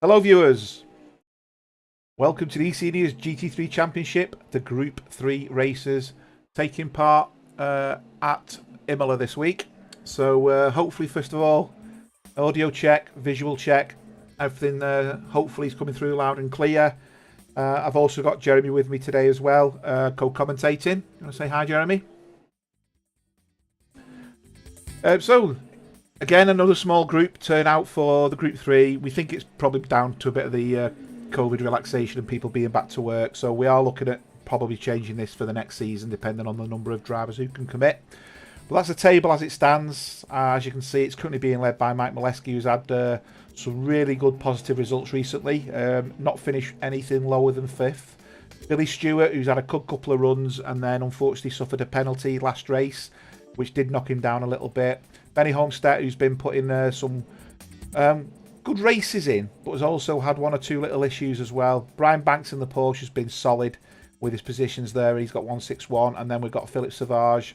Hello viewers, welcome to the eSeniors GT3 Championship, the Group 3 races taking part at Imola this week. So hopefully first of all, audio check, visual check, everything hopefully is coming through loud and clear. I've also got Jeremy with me today as well, co-commentating. You want to say hi, Jeremy? So again, another small group turnout for the Group 3. We think it's probably down to a bit of the COVID relaxation and people being back to work. So we are looking at probably changing this for the next season, depending on the number of drivers who can commit. But that's the table as it stands. As you can see, it's currently being led by Mike Molesky, who's had some really good positive results recently. Not finished anything lower than 5th. Billy Stewart, who's had a couple of runs and then unfortunately suffered a penalty last race, which did knock him down a little bit. Benny Homestead, who's been putting some good races in, but has also had one or two little issues as well. Brian Banks in the Porsche has been solid with his positions there. He's got 161, and then we've got Philip Savage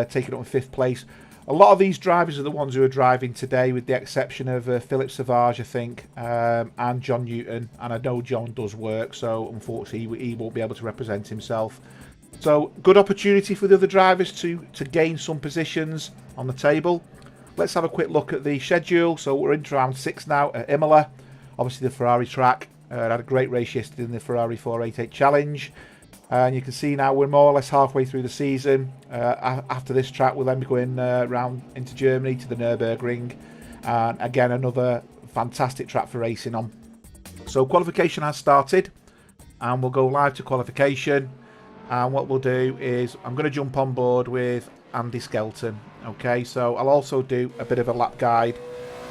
taking up in 5th place. A lot of these drivers are the ones who are driving today, with the exception of Philip Savage, I think, and John Newton. And I know John does work, so unfortunately he won't be able to represent himself. So good opportunity for the other drivers to gain some positions on the table. Let's have a quick look at the schedule. So we're into round 6 now at Imola. Obviously the Ferrari track. Had a great race yesterday in the Ferrari 488 Challenge. And you can see now we're more or less halfway through the season. After this track we'll then be going round into Germany to the Nürburgring. And again, another fantastic track for racing on. So qualification has started. And we'll go live to qualification. And what we'll do is I'm going to jump on board with Andy Skelton. Okay, so I'll also do a bit of a lap guide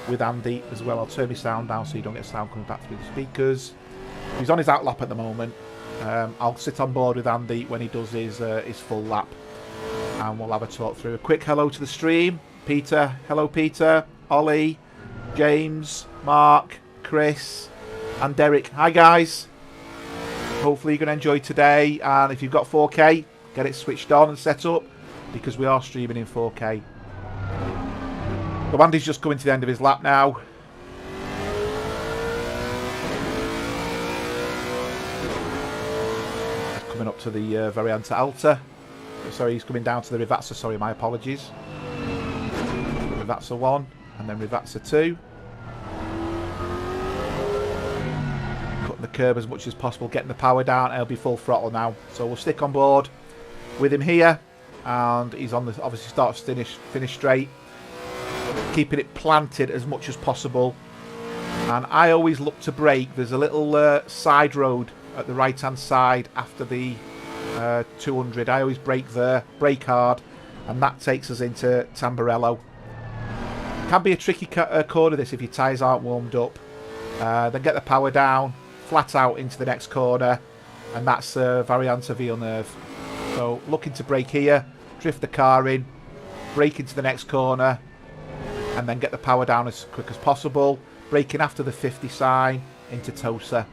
with Andy as well. I'll turn my sound down so you don't get sound coming back through the speakers. He's on his out lap at the moment. I'll sit on board with Andy when he does his full lap. And we'll have a talk through. A quick hello to the stream. Peter, hello Peter. Ollie, James, Mark, Chris and Derek. Hi guys. Hopefully you're going to enjoy today, and if you've got 4K, get it switched on and set up, because we are streaming in 4K. So Andy's just coming to the end of his lap now. Coming up to the Variante Alta. Sorry, he's coming down to the Rivazza, sorry, my apologies. Rivazza 1, and then Rivazza 2. The curb as much as possible, getting the power down. He'll be full throttle now, so we'll stick on board with him here, and he's on the obviously start finish straight, keeping it planted as much as possible. And I always look to brake. There's a little side road at the right hand side after the 200. I always brake there, brake hard, and that takes us into Tamborello. Can be a tricky corner this if your tyres aren't warmed up. Then get the power down, flat out into the next corner, and that's Variante Villeneuve. So looking to brake here, drift the car in, brake into the next corner, and then get the power down as quick as possible. Braking after the 50 sign into Tosa.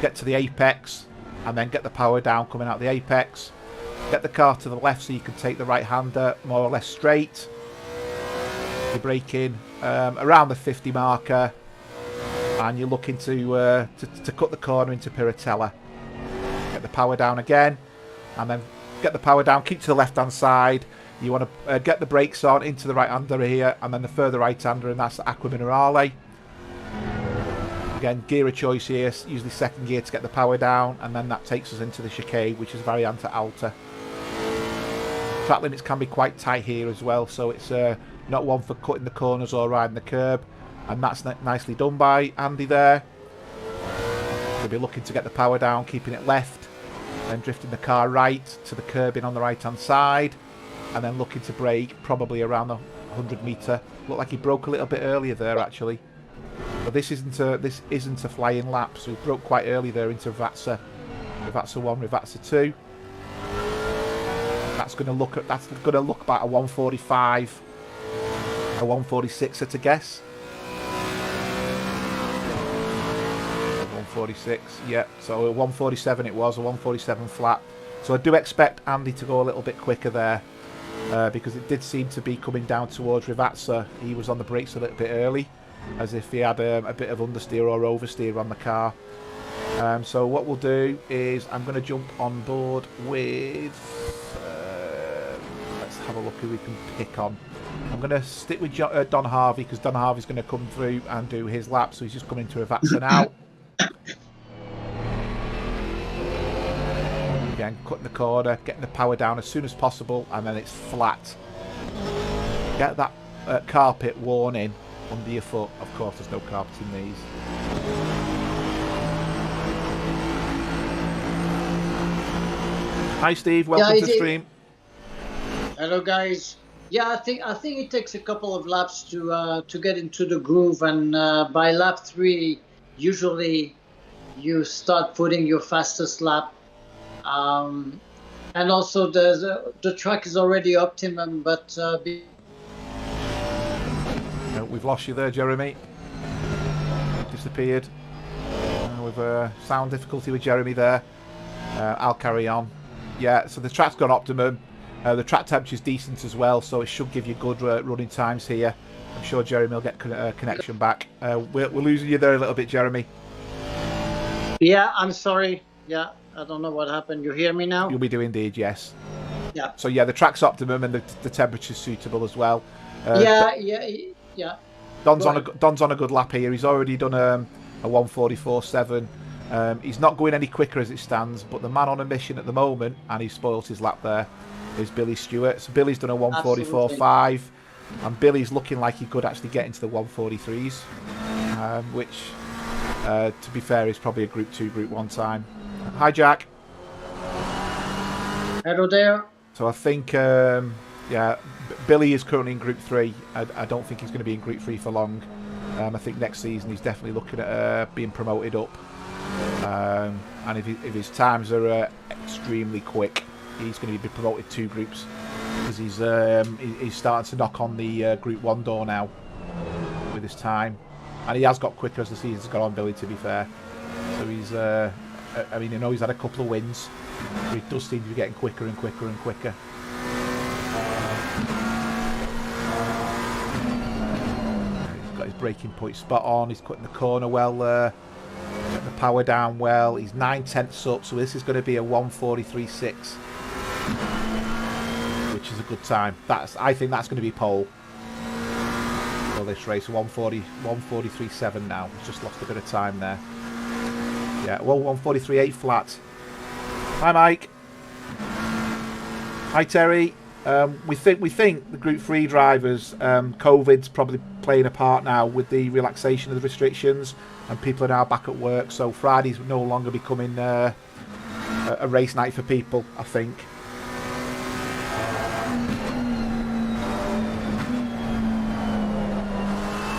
Get to the apex, and then get the power down coming out the apex. Get the car to the left so you can take the right-hander more or less straight. You're braking around the 50 marker, and you're looking to cut the corner into Piratella. Get the power down again, and then get the power down, keep to the left-hand side. You want to get the brakes on into the right-hander here, and then the further right-hander, and that's Aqua Minerale. Again, gear of choice here, usually second gear to get the power down, and then that takes us into the chicane, which is Variante Alta. Track limits can be quite tight here as well, so it's not one for cutting the corners or riding the curb. And that's nicely done by Andy there. We'll be looking to get the power down, keeping it left, then drifting the car right to the curbing on the right hand side, and then looking to brake probably around the 100 metre. Looked like he broke a little bit earlier there actually. But this isn't a flying lap, so he broke quite early there into Rivazza 1, Rivazza 2. That's going to look about a 145, a 146 at a guess. 146, yeah, so a 147 it was, a 147 flat. So I do expect Andy to go a little bit quicker there, because it did seem to be coming down towards Rivazza. He was on the brakes a little bit early. as if he had a bit of understeer or oversteer on the car. So what we'll do is I'm going to jump on board with... let's have a look who we can pick on. I'm going to stick with Don Harvey, because Don Harvey's going to come through and do his lap, so he's just coming to a Vatsa now. Again, cutting the corner, getting the power down as soon as possible, and then it's flat. Get that carpet worn in under your foot. Of course, there's no carpet in these. Hi Steve, welcome to the stream. Hello guys. Yeah, I think it takes a couple of laps to get into the groove, and by lap 3, usually you start putting your fastest lap. And also the track is already optimum, but no, we've lost you there, Jeremy. Disappeared. With sound difficulty with Jeremy there. I'll carry on. Yeah, so the track's gone optimum. The track temperature is decent as well, so it should give you good running times here. I'm sure Jeremy will get connection back. We're losing you there a little bit, Jeremy. Yeah, I'm sorry. Yeah, I don't know what happened. You hear me now? You'll be doing indeed, yes. Yeah. So yeah, the track's optimum and the temperature's suitable as well. Yeah. Don's on a good lap here. He's already done a 1:44.7. He's not going any quicker as it stands, but the man on a mission at the moment, and he's spoilt his lap there, is Billy Stewart. So Billy's done a 1:44.5, and Billy's looking like he could actually get into the 1:43s, which, to be fair, is probably a Group 2, Group 1 time. Hi, Jack. Hello there. So I think, yeah, Billy is currently in Group 3. I don't think he's going to be in Group 3 for long. I think next season he's definitely looking at being promoted up. And if his times are extremely quick, he's going to be promoted 2 groups, because he's starting to knock on the Group 1 door now with his time, and he has got quicker as the season's gone on, Billy, to be fair. So he's I mean, I know he's had a couple of wins, but he does seem to be getting quicker and quicker and quicker. He's got his braking point spot on, he's cutting the corner well there. Get the power down well. He's 9/10 up, so this is going to be a 1:43.6, which is a good time. I think that's going to be pole for this race. 1:43.7 now. He's just lost a bit of time there. Yeah, well, 1:43.8 flat. Hi, Mike. Hi, Terry. We think the Group 3 drivers, COVID's probably playing a part now with the relaxation of the restrictions, and people are now back at work, so Friday's no longer becoming a race night for people, I think.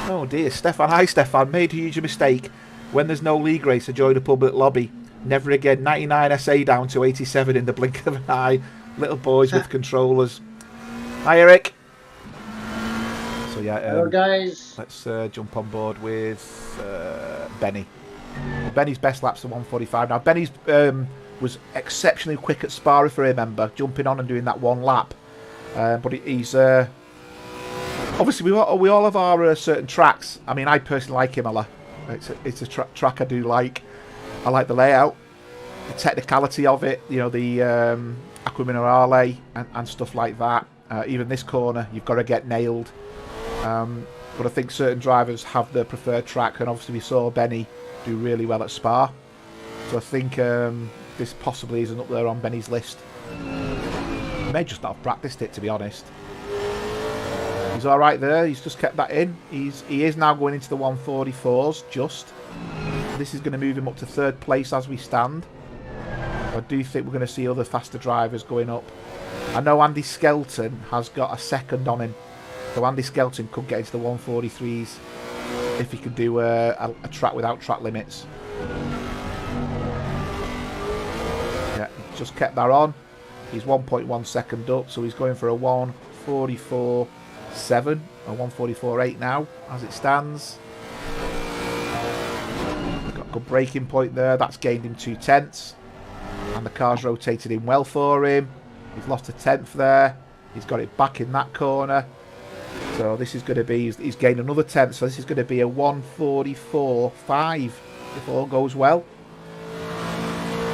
Oh dear, Stefan. Hi, Stefan. Made a huge mistake. When there's no league race, I joined a public lobby. Never again. 99 SA down to 87 in the blink of an eye. Little boys with controllers. Hi, Eric. So yeah, hello guys. Let's jump on board with Benny. Well, Benny's best lap's the 1:45. Now Benny's was exceptionally quick at Spa, if I remember, jumping on and doing that one lap. But he's obviously we all have our certain tracks. I mean, I personally like Imola. It's a track I do like. I like the layout, the technicality of it. You know, the Acqua Minerale and stuff like that. Even this corner, you've got to get nailed. But I think certain drivers have their preferred track, and obviously we saw Benny do really well at Spa. So I think this possibly isn't up there on Benny's list. He may just not have practiced it, to be honest. He's all right there. He's just kept that in. He is now going into the 1:44s. Just this is going to move him up to 3rd place as we stand. I do think we're going to see other faster drivers going up. I know Andy Skelton has got a 2nd on him. So Andy Skelton could get into the 1:43s if he could do a track without track limits. Yeah, just kept that on. He's 1.1 second up, so he's going for a 1:44.7 or 1:44.8 now as it stands. Got a good braking point there. That's gained him 2/10, and the car's rotated in well for him. He's lost a 10th there. He's got it back in that corner. So this is going to be, he's gained another 10th, so this is going to be a 1:44.5 if all goes well.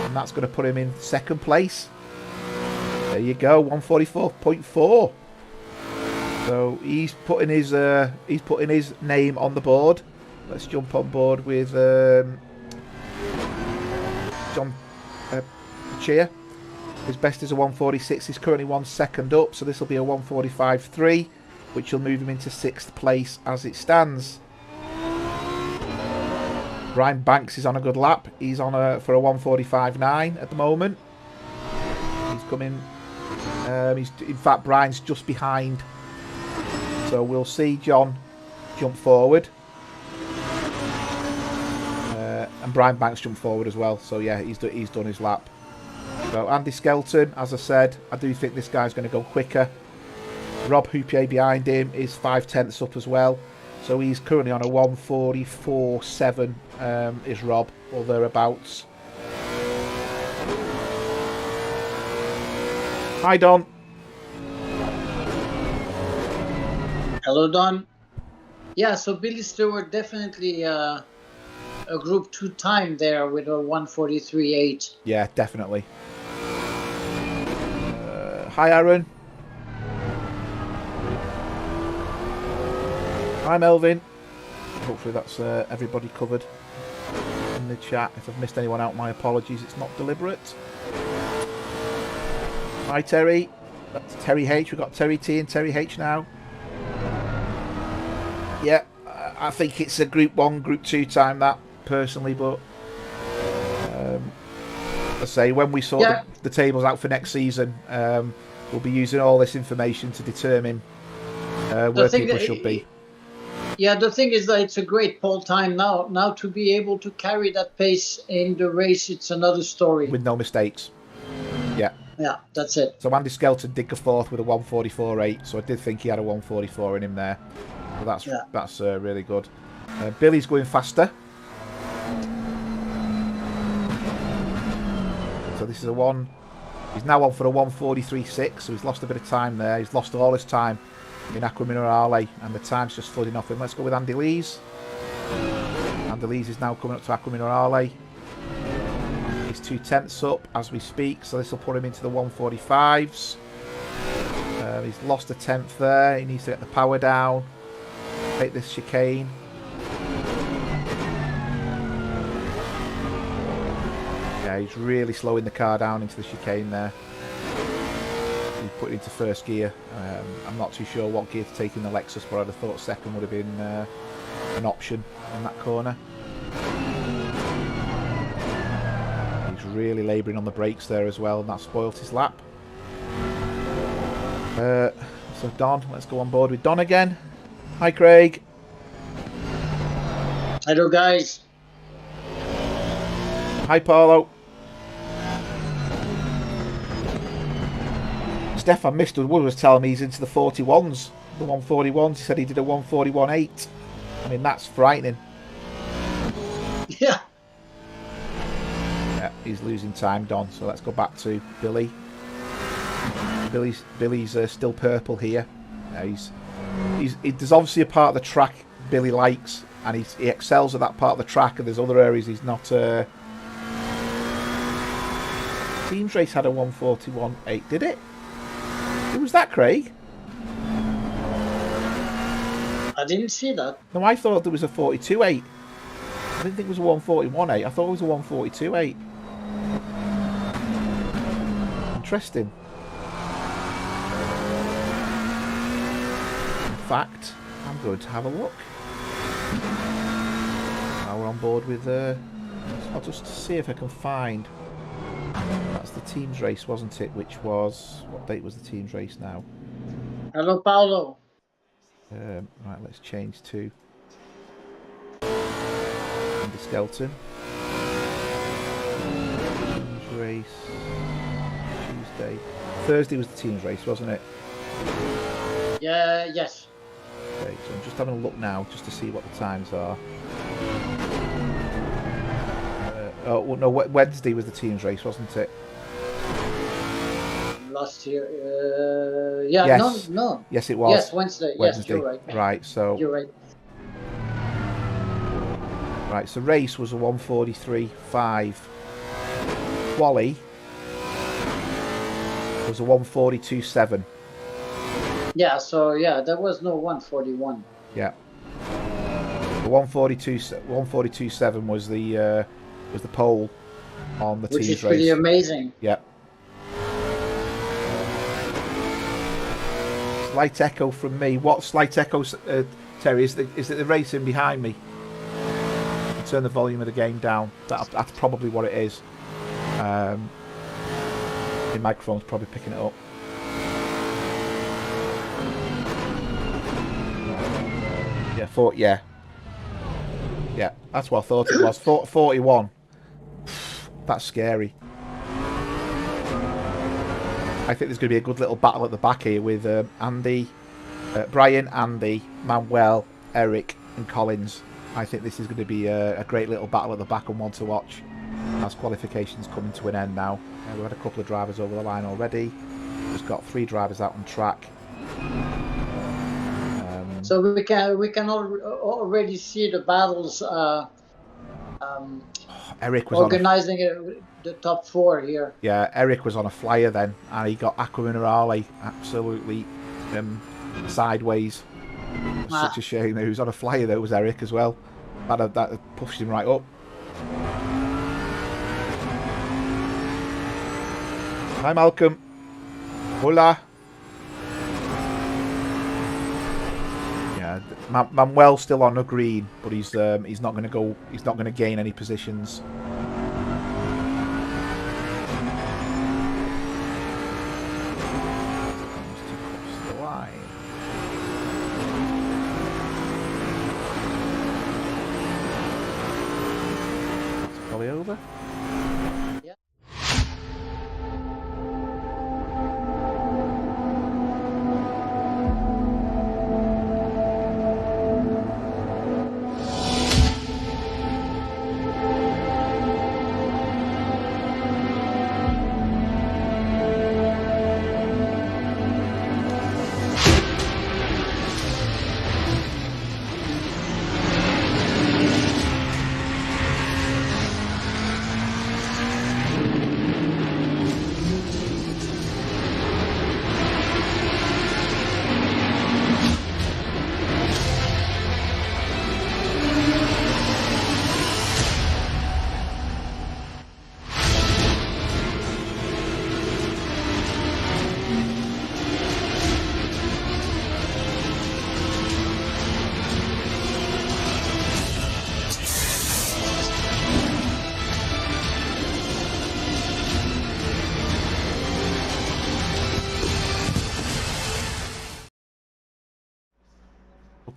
And that's going to put him in second place. There you go, 1:44.4. So he's putting his name on the board. Let's jump on board with John Cheer. His best is a 1:46. He's currently 1 second up, so this will be a 1:45.3, which will move him into 6th place as it stands. Brian Banks is on a good lap. He's on for a 1:45.9 at the moment. He's coming. In fact, Brian's just behind. So we'll see John jump forward. And Brian Banks jumped forward as well. So yeah, he's done his lap. So Andy Skelton, as I said, I do think this guy's going to go quicker. Rob Houpier behind him is 5/10 up as well. So he's currently on a 1:44.7 is Rob, or thereabouts. Hi Don. Hello, Don. Yeah, so Billy Stewart definitely a Group 2 time there with a 1:43.8. Yeah, definitely. Hi Aaron. Hi Melvin. Hopefully that's everybody covered in the chat. If I've missed anyone out, my apologies. It's not deliberate. Hi Terry. That's Terry H. We've got Terry T and Terry H now. Yeah, I think it's a Group 1, Group 2 time that, personally, but I say when we sort the tables out for next season, we'll be using all this information to determine where people should be. Yeah, the thing is that it's a great pole time now. Now to be able to carry that pace in the race, it's another story. With no mistakes. Yeah. Yeah, that's it. So Andy Skelton did go fourth with a 1:44.8, so I did think he had a 1:44 in him there. So that's really good. Billy's going faster. So this is he's now on for a 1:43.6, so he's lost a bit of time there. He's lost all his time in Acqua Minerale, and the time's just flooding off him. Let's go with Andy Lees. Andy Lees is now coming up to Acqua Minerale. He's 2/10 up as we speak, so this will put him into the 1:45s. He's lost a 10th there. He needs to get the power down, take this chicane. Yeah, he's really slowing the car down into the chicane there. He's put it into first gear. I'm not too sure what gear to take in the Lexus, but I'd have thought second would have been an option in that corner. He's really labouring on the brakes there as well, and that spoilt his lap. So Don, let's go on board with Don again. Hi Craig. Hello guys. Hi Paulo. Stefan Mr. Wood was telling me he's into the 41s, the 141s. He said he did a 1:41.8. I mean, that's frightening. Yeah. Yeah, he's losing time, Don. So let's go back to Billy. Billy's still purple here. There's obviously a part of the track Billy likes, and he excels at that part of the track, and there's other areas he's not. Teams race had a 1:41.8, did it? Who was that, Craig? I didn't see that. No, I thought there was a 42.8. I didn't think it was a 1:41.8. I thought it was a 1:42.8. Interesting. In fact, I'm going to have a look. Now we're on board with... I'll just see if I can find... That's the teams race, wasn't it? Which was... What date was the teams race now? Hello, Paolo. Right, let's change to... Andy Skelton. Teams race... Tuesday. Thursday was the teams race, wasn't it? Yeah, yes. Okay, so I'm just having a look now just to see what the times are. Oh, well, no, Wednesday was the teams race, wasn't it? last year. Yeah, Yes. no. Yes, it was. Yes, Wednesday. Yes, you're right. Right, so... You're right. Right, so race was a 1:43.5. Quali was a 1:42.7. Yeah, so yeah, there was no 141. Yeah. The 1:42.7 was the pole on the Which twos is pretty race. amazing. Yeah. Slight echo from me. What slight echo, Terry? Is it the racing behind me? Turn the volume of the game down. That's probably what it is. The microphone's probably picking it up. Yeah, yeah. That's what I thought it was. 41. That's scary. I think there's going to be a good little battle at the back here with Brian, Andy, Manuel, Eric, and Collins. I think this is going to be a great little battle at the back and one to watch as qualification's coming to an end now. We've had a couple of drivers over the line already. Just got 3 drivers out on track. So we can already see the battles. Eric was organizing the top 4 here. Yeah, Eric was on a flyer then, and he got Aqua Minerale absolutely sideways. Such a shame. He was on a flyer though, was Eric as well. That pushed him right up. Hi Malcolm. Hola. Yeah, Manuel's still on a green, but he's not going to go. He's not going to gain any positions. Over. Yeah.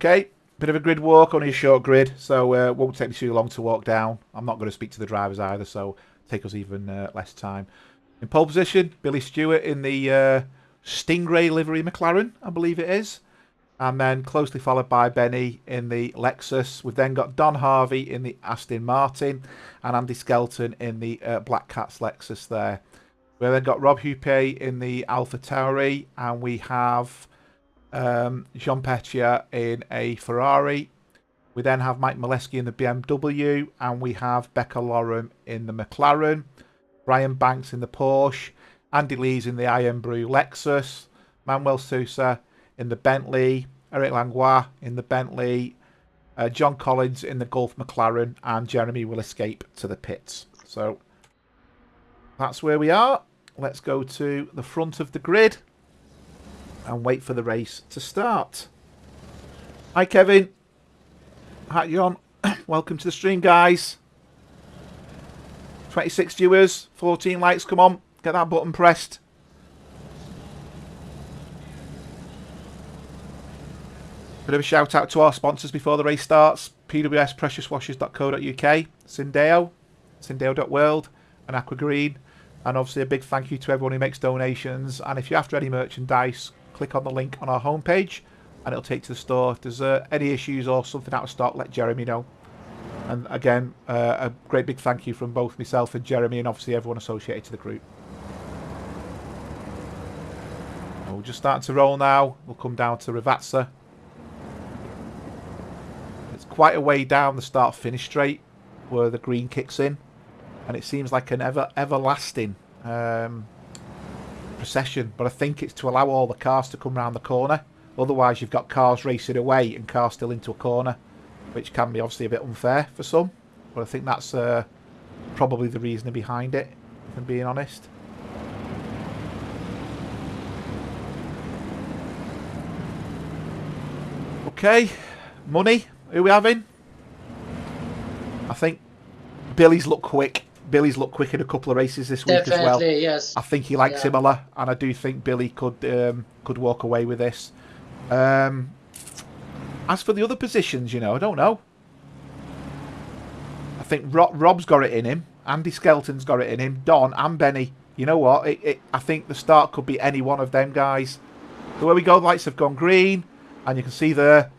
Okay, bit of a grid walk, only a short grid, so it won't take me too long to walk down. I'm not going to speak to the drivers either, so take us even less time. In pole position, Billy Stewart in the Stingray livery McLaren, I believe it is. And then closely followed by Benny in the Lexus. We've then got Don Harvey in the Aston Martin and Andy Skelton in the Black Cats Lexus there. We've then got Rob Huppé in the Alpha Tauri, and we have Jean Pettia in a Ferrari. We then have Mike Molesky in the BMW, and we have Becca Lorem in the McLaren, Brian Banks in the Porsche, Andy Lees in the IM Brew Lexus, Manuel Sousa in the Bentley, Eric Langlois in the Bentley, John Collins in the Gulf McLaren, and Jeremy will escape to the pits. So that's where we are. Let's go to the front of the grid and wait for the race to start. Hi Kevin. Hi John. Welcome to the stream, guys. 26 viewers, 14 likes, come on, get that button pressed. Bit of a shout out to our sponsors before the race starts: pwspreciouswashers.co.uk, Syndeo.world, and Aqua Green. And obviously a big thank you to everyone who makes donations. And if you're after any merchandise, click on the link on our homepage and it'll take you to the store. If there's any issues or something out of stock, let Jeremy know. And again, a great big thank you from both myself and Jeremy, and obviously everyone associated to the group. we're just starting to roll now. We'll come down to Ravazza. It's quite a way down the start-finish straight where the green kicks in, and it seems like an everlasting procession. But I think it's to allow all the cars to come round the corner. Otherwise, you've got cars racing away and cars still into a corner, which can be obviously a bit unfair for some. But I think that's probably the reason behind it, if I'm being honest. Okay, money. Who are we having? I think Billy's looked quick. Billy's looked quick in a couple of races this week as well. Yes. I think he likes Imola, and I do think Billy could walk away with this. As for the other positions, you know, I don't know. I think Rob's got it in him. Andy Skelton's got it in him. Don and Benny. You know what? I think the start could be any one of them guys. The way we go, the lights have gone green, and you can see there,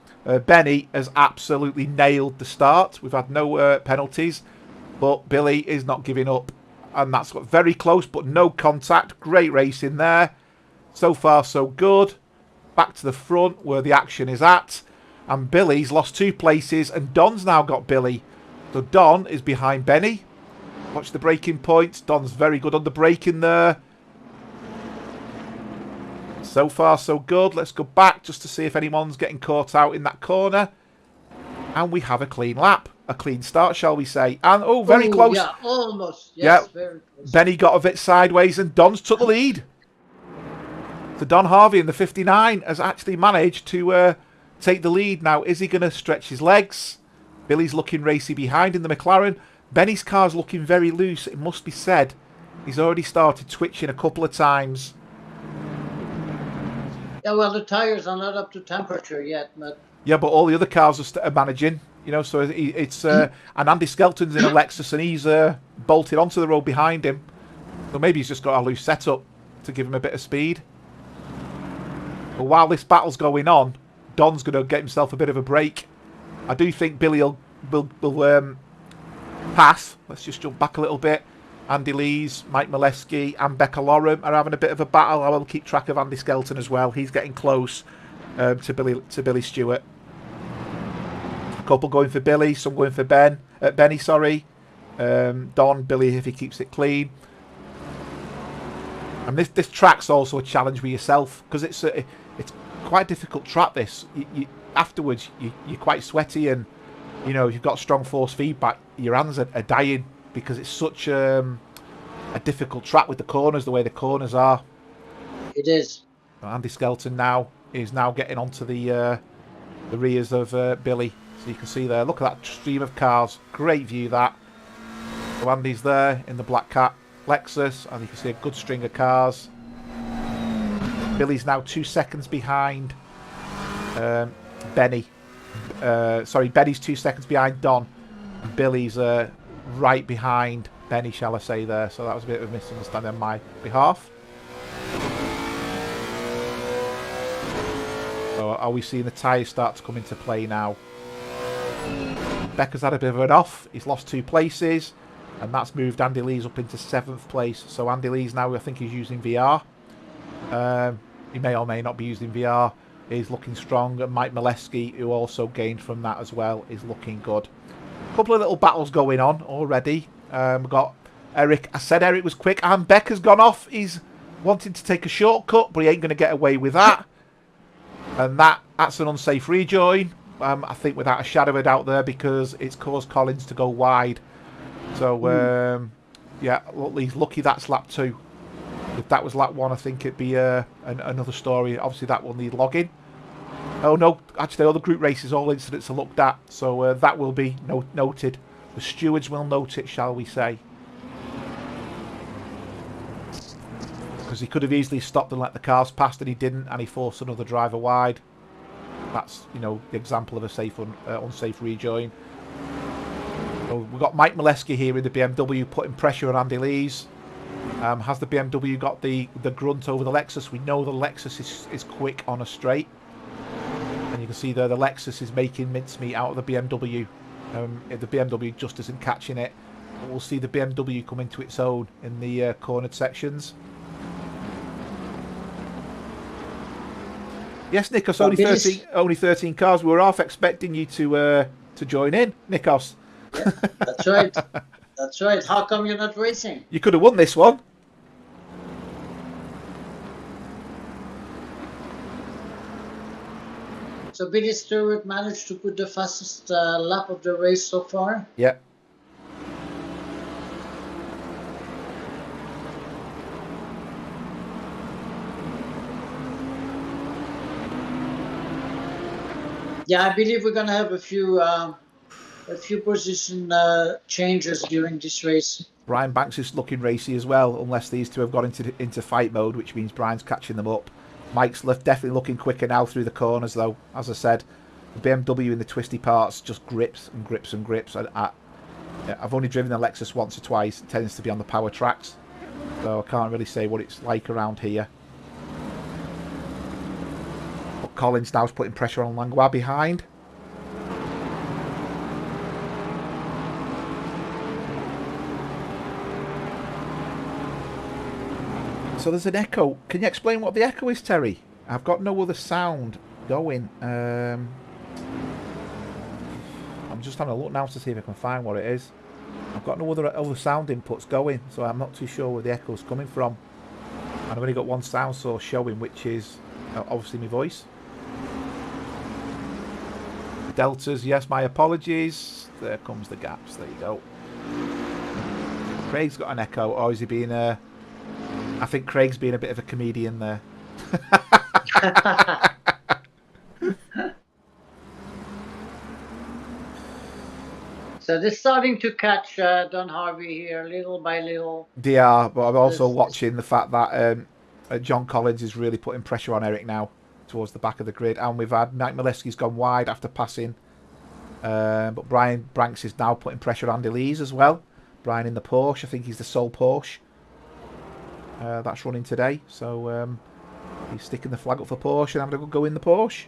Benny has absolutely nailed the start. We've had no penalties, but Billy is not giving up, and that's got very close, but no contact. Great race in there. So far, so good. Back to the front where the action is at, and Billy's lost 2 places, and Don's now got Billy. So Don is behind Benny. Watch the braking points. Don's very good on the braking there. So far, so good. Let's go back just to see if anyone's getting caught out in that corner. And we have a clean lap. A clean start, shall we say. And, oh, very close. Yeah, almost. Yes, yeah, very close. Benny got a bit sideways and Don's took the lead. So Don Harvey in the 59 has actually managed to take the lead. Now, is he going to stretch his legs? Billy's looking racy behind in the McLaren. Benny's car's looking very loose. It must be said. He's already started twitching a couple of times. Yeah, well, the tires are not up to temperature yet, but... Yeah, but all the other cars are managing, you know, so it's... and Andy Skelton's in a Lexus, and he's bolted onto the road behind him. So maybe he's just got a loose setup to give him a bit of speed. But while this battle's going on, Don's going to get himself a bit of a break. I do think Billy will pass. Let's just jump back a little bit. Andy Lees, Mike Molesky and Becca Lorem are having a bit of a battle. I will keep track of Andy Skelton as well. He's getting close to Billy Stewart. A couple going for Billy, some going for Benny, sorry. Don, Billy if he keeps it clean. And this track's also a challenge with yourself, because it's quite a difficult track, this. Afterwards, you're quite sweaty, and you know, if you've got strong force feedback, your hands are dying, because it's such a difficult track with the corners, the way the corners are. It is. Andy Skelton now is getting onto the rears of Billy. So you can see there, look at that stream of cars. Great view, that. So Andy's there in the Black Cat Lexus, and you can see a good string of cars. Billy's now 2 seconds behind Benny. Benny's 2 seconds behind Don. And Billy's right behind Benny, shall I say there. So that was a bit of a misunderstanding on my behalf. So are we seeing the tyres start to come into play now? Becca's had a bit of an off. He's lost 2 places, and that's moved Andy Lees up into 7th place. So Andy Lees now, I think he's using VR. He may or may not be using VR. He's looking strong. And Mike Molesky, who also gained from that as well, is looking good. A couple of little battles going on already. We've got Eric. I said Eric was quick, and Becca's gone off. He's wanting to take a shortcut, but he ain't going to get away with that. And that's an unsafe rejoin, I think, without a shadow of a doubt there, because it's caused Collins to go wide. So, yeah, he's lucky that's lap 2. If that was lap 1, I think it'd be another story. Obviously, that will need logging. Oh, no, actually, all the group races, all incidents are looked at. So that will be noted. The stewards will note it, shall we say. Because he could have easily stopped and let the cars past, and he didn't, and he forced another driver wide. That's, you know, the example of a safe unsafe rejoin. So we've got Mike Molesky here in the BMW putting pressure on Andy Lees. Has the BMW got the grunt over the Lexus? We know the Lexus is quick on a straight. And you can see there the Lexus is making mincemeat out of the BMW. The BMW just isn't catching it. But we'll see the BMW come into its own in the cornered sections. Yes, Nikos, But only 13, only 13 cars. We were half expecting you to join in, Nikos. Yeah, that's right. That's right. How come you're not racing? You could have won this one. So Billy Stewart managed to put the fastest lap of the race so far. Yeah. Yeah, I believe we're gonna have a few position changes during this race. Brian Banks is looking racy as well, unless these two have got into fight mode, which means Brian's catching them up. Mike's definitely looking quicker now through the corners, though. As I said, the BMW in the twisty parts just grips and grips and grips. I've only driven the Lexus once or twice. It tends to be on the power tracks, so I can't really say what it's like around here. But Collins now's putting pressure on Langlois behind. So there's an echo. Can you explain what the echo is, Terry? I've got no other sound going. I'm just having a look now to see if I can find what it is. I've got no other sound inputs going, so I'm not too sure where the echo's coming from. And I've only got one sound source showing, which is obviously my voice. Deltas, yes, my apologies. There comes the gaps. There you go. Craig's got an echo, or is he being I think Craig's being a bit of a comedian there. So they're starting to catch Don Harvey here, little by little. They are, but I'm also watching the fact that John Collins is really putting pressure on Eric now towards the back of the grid. And we've had Mike Milewski's gone wide after passing. But Brian Branks is now putting pressure on Andy Lees as well. Brian in the Porsche. I think he's the sole Porsche that's running today. So he's sticking the flag up for Porsche and having a go in the Porsche.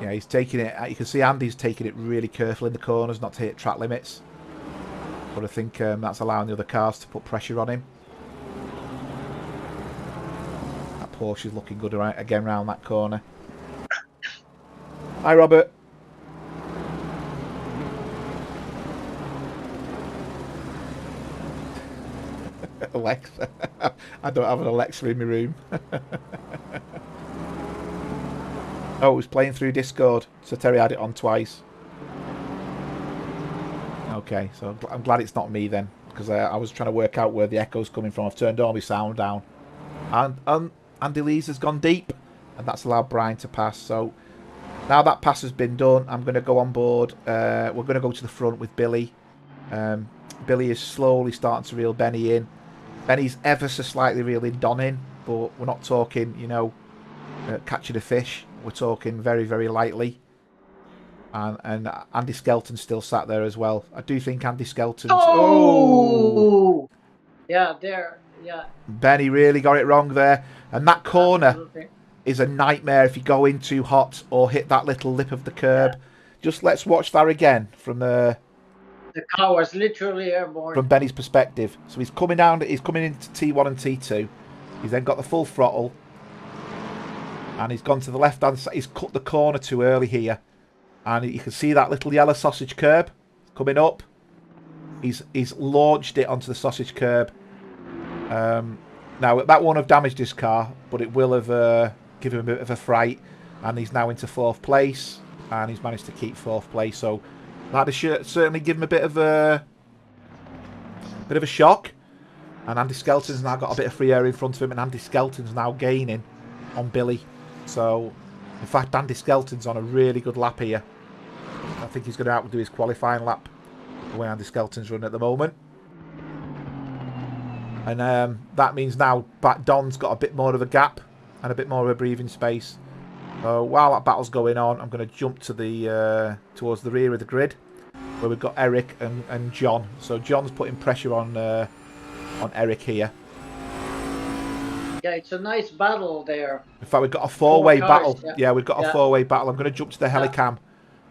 Yeah, he's taking it. You can see Andy's taking it really careful in the corners, not to hit track limits. But I think that's allowing the other cars to put pressure on him. That Porsche is looking good again round that corner. Hi, Robert. Alexa. I don't have an Alexa in my room. Oh, it was playing through Discord, so Terry had it on twice. Okay, so I'm glad it's not me then, because I was trying to work out where the echo's coming from. I've turned all my sound down. And Andy Lees has gone deep, and that's allowed Brian to pass. So now that pass has been done, I'm going to go on board. We're going to go to the front with Billy. Billy is slowly starting to reel Benny in. Benny's ever so slightly reeling Don in, but we're not talking, you know, catching a fish. We're talking very, very lightly. And Andy Skelton's still sat there as well. I do think Andy Skelton's... Oh! Yeah, there. Yeah. Benny really got it wrong there. And that corner Absolutely. is a nightmare if you go in too hot or hit that little lip of the curb. Yeah. Just let's watch that again from the car was literally airborne. From Benny's perspective. So he's coming down, he's coming into T1 and T2. He's then got the full throttle. And he's gone to the left-hand side. He's cut the corner too early here. And you can see that little yellow sausage curb coming up. He's launched it onto the sausage curb. Now, that won't have damaged his car, but it will have given him a bit of a fright. And he's now into 4th place. And he's managed to keep 4th place. So that has certainly given him a bit of a shock. And Andy Skelton's now got a bit of free air in front of him. And Andy Skelton's now gaining on Billy. So, in fact, Andy Skelton's on a really good lap here. I think he's going to outdo his qualifying lap, the way Andy Skelton's running at the moment. And that means now Don's got a bit more of a gap and a bit more of a breathing space. So while that battle's going on, I'm going to jump to the towards the rear of the grid, where we've got Eric and John. So John's putting pressure on Eric here. Yeah, it's a nice battle there. In fact, we've got a four-way battle. Yeah, we've got a four-way battle. I'm going to jump to the helicam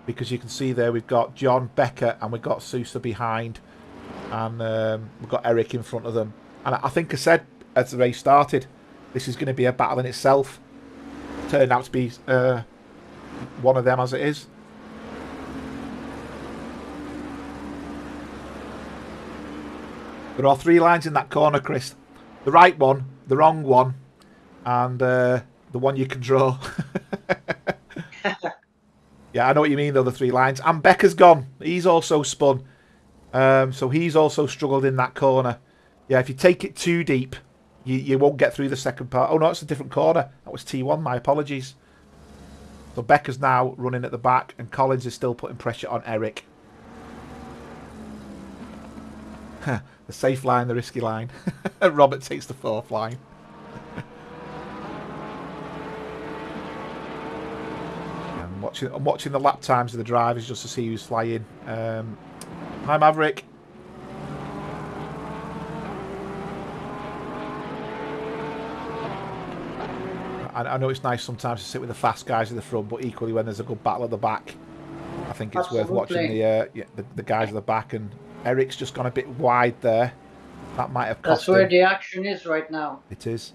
because you can see there we've got John, Becker, and we've got Sousa behind. and we've got Eric in front of them. And I think I said as the race started, this is going to be a battle in itself. Turned out to be one of them as it is. There are 3 lines in that corner, Chris. The right one, the wrong one, and the one you can draw. Yeah, I know what you mean, though, the 3 lines. And Becker's gone. He's also spun. So he's also struggled in that corner. Yeah, if you take it too deep, you won't get through the second part. Oh, no, it's a different corner. That was T1. My apologies. So Becker's now running at the back, and Collins is still putting pressure on Eric. The safe line, the risky line. Robert takes the 4th line. I'm watching the lap times of the drivers just to see who's flying. Hi, Maverick. I know it's nice sometimes to sit with the fast guys at the front, but equally when there's a good battle at the back, I think it's worth watching the guys at the back. And Eric's just gone a bit wide there. That might have cost him. That's where the action is right now. It is.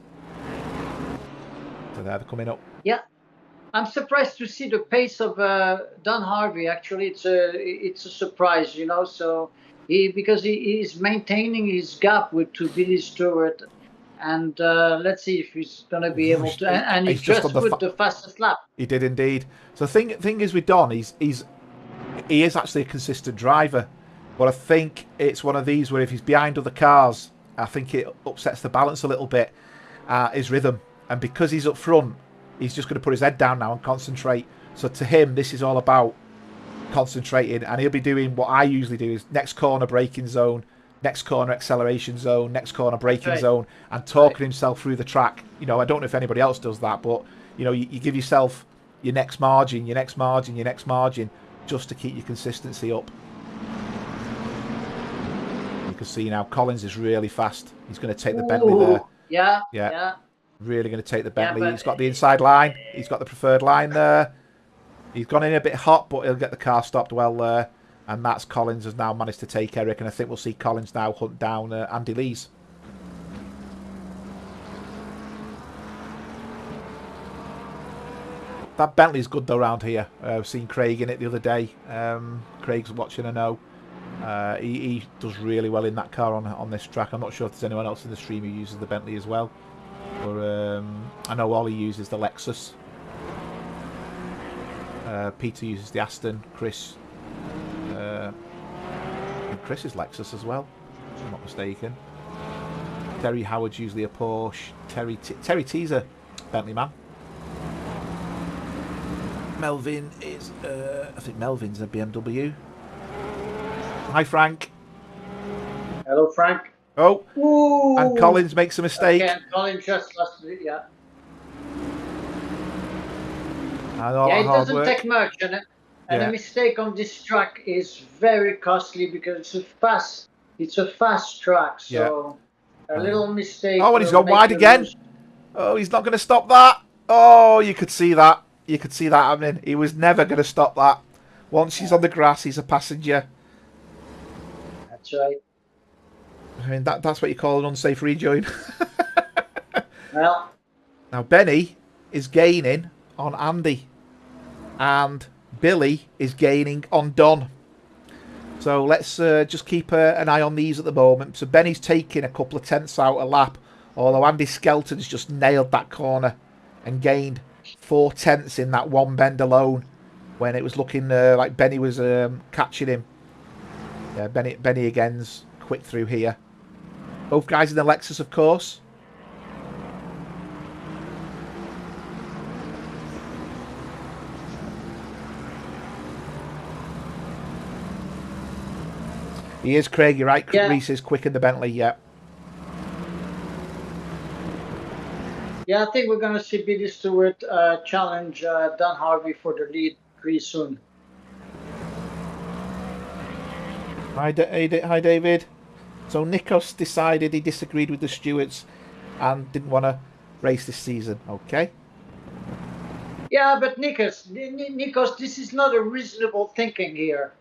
So they're coming up. Yeah. I'm surprised to see the pace of Don Harvey. Actually, it's a surprise, you know. So because he is maintaining his gap to Billy Stewart, and let's see if he's going to be able to. And he just put the fastest lap. He did indeed. So the thing is with Don, he is actually a consistent driver, but I think it's one of these where if he's behind other cars, I think it upsets the balance a little bit, his rhythm, and because he's up front. He's just going to put his head down now and concentrate. So to him, this is all about concentrating. And he'll be doing what I usually do is next corner braking zone, next corner acceleration zone, next corner braking zone, and talking himself through the track. You know, I don't know if anybody else does that, but, you know, you give yourself your next margin, your next margin, your next margin, just to keep your consistency up. You can see now Collins is really fast. He's going to take the Bentley there. Yeah. Really going to take the Bentley. He's got the inside line. He's got the preferred line there. He's gone in a bit hot, but he'll get the car stopped well there. And that's Collins has now managed to take Eric. And I think we'll see Collins now hunt down Andy Lees. That Bentley's good though around here. I've seen Craig in it the other day. Craig's watching, I know. He does really well in that car on this track. I'm not sure if there's anyone else in the stream who uses the Bentley as well. Or I know Ollie uses the Lexus. Peter uses the Aston. Chris is Lexus as well, if I'm not mistaken. Terry Howard's usually a Porsche. Terry T's a Bentley man. Melvin is I think Melvin's a BMW. Hi Frank. Hello Frank. Oh, ooh. And Collins makes a mistake. Okay, Collins just lost it, yeah. It doesn't take much, and a mistake on this track is very costly because it's a fast track. So a little mistake. Oh, and he's gone wide again. Oh, he's not going to stop that. Oh, you could see that. You could see that happening. He was never going to stop that. Once he's on the grass, he's a passenger. That's right. I mean, that's what you call an unsafe rejoin. Well, now Benny is gaining on Andy, and Billy is gaining on Don. So let's just keep an eye on these at the moment. So Benny's taking a couple of tenths out a lap, although Andy Skelton's just nailed that corner and gained 4 tenths in that one bend alone, when it was looking like Benny was catching him. Yeah, Benny again's quick through here. Both guys in the Lexus, of course. He is, Craig. You're right. Yeah. Reese is quick in the Bentley. Yeah. Yeah, I think we're going to see Billy Stewart challenge Don Harvey for the lead pretty soon. Hi, David. So Nikos decided he disagreed with the Stewarts and didn't want to race this season. Okay. Yeah, but Nikos, this is not a reasonable thinking here.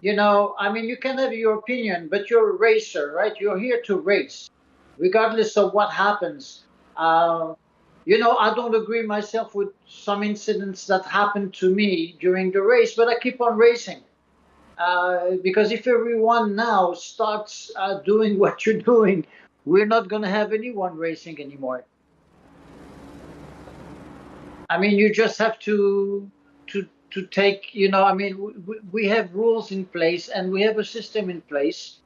You know, I mean, you can have your opinion, but you're a racer, right? You're here to race, regardless of what happens. Uh, you know, I don't agree myself with some incidents that happened to me during the race, but I keep on racing. Because if everyone now starts doing what you're doing, we're not going to have anyone racing anymore. I mean, you just have to take, you know, I mean, we have rules in place and we have a system in place.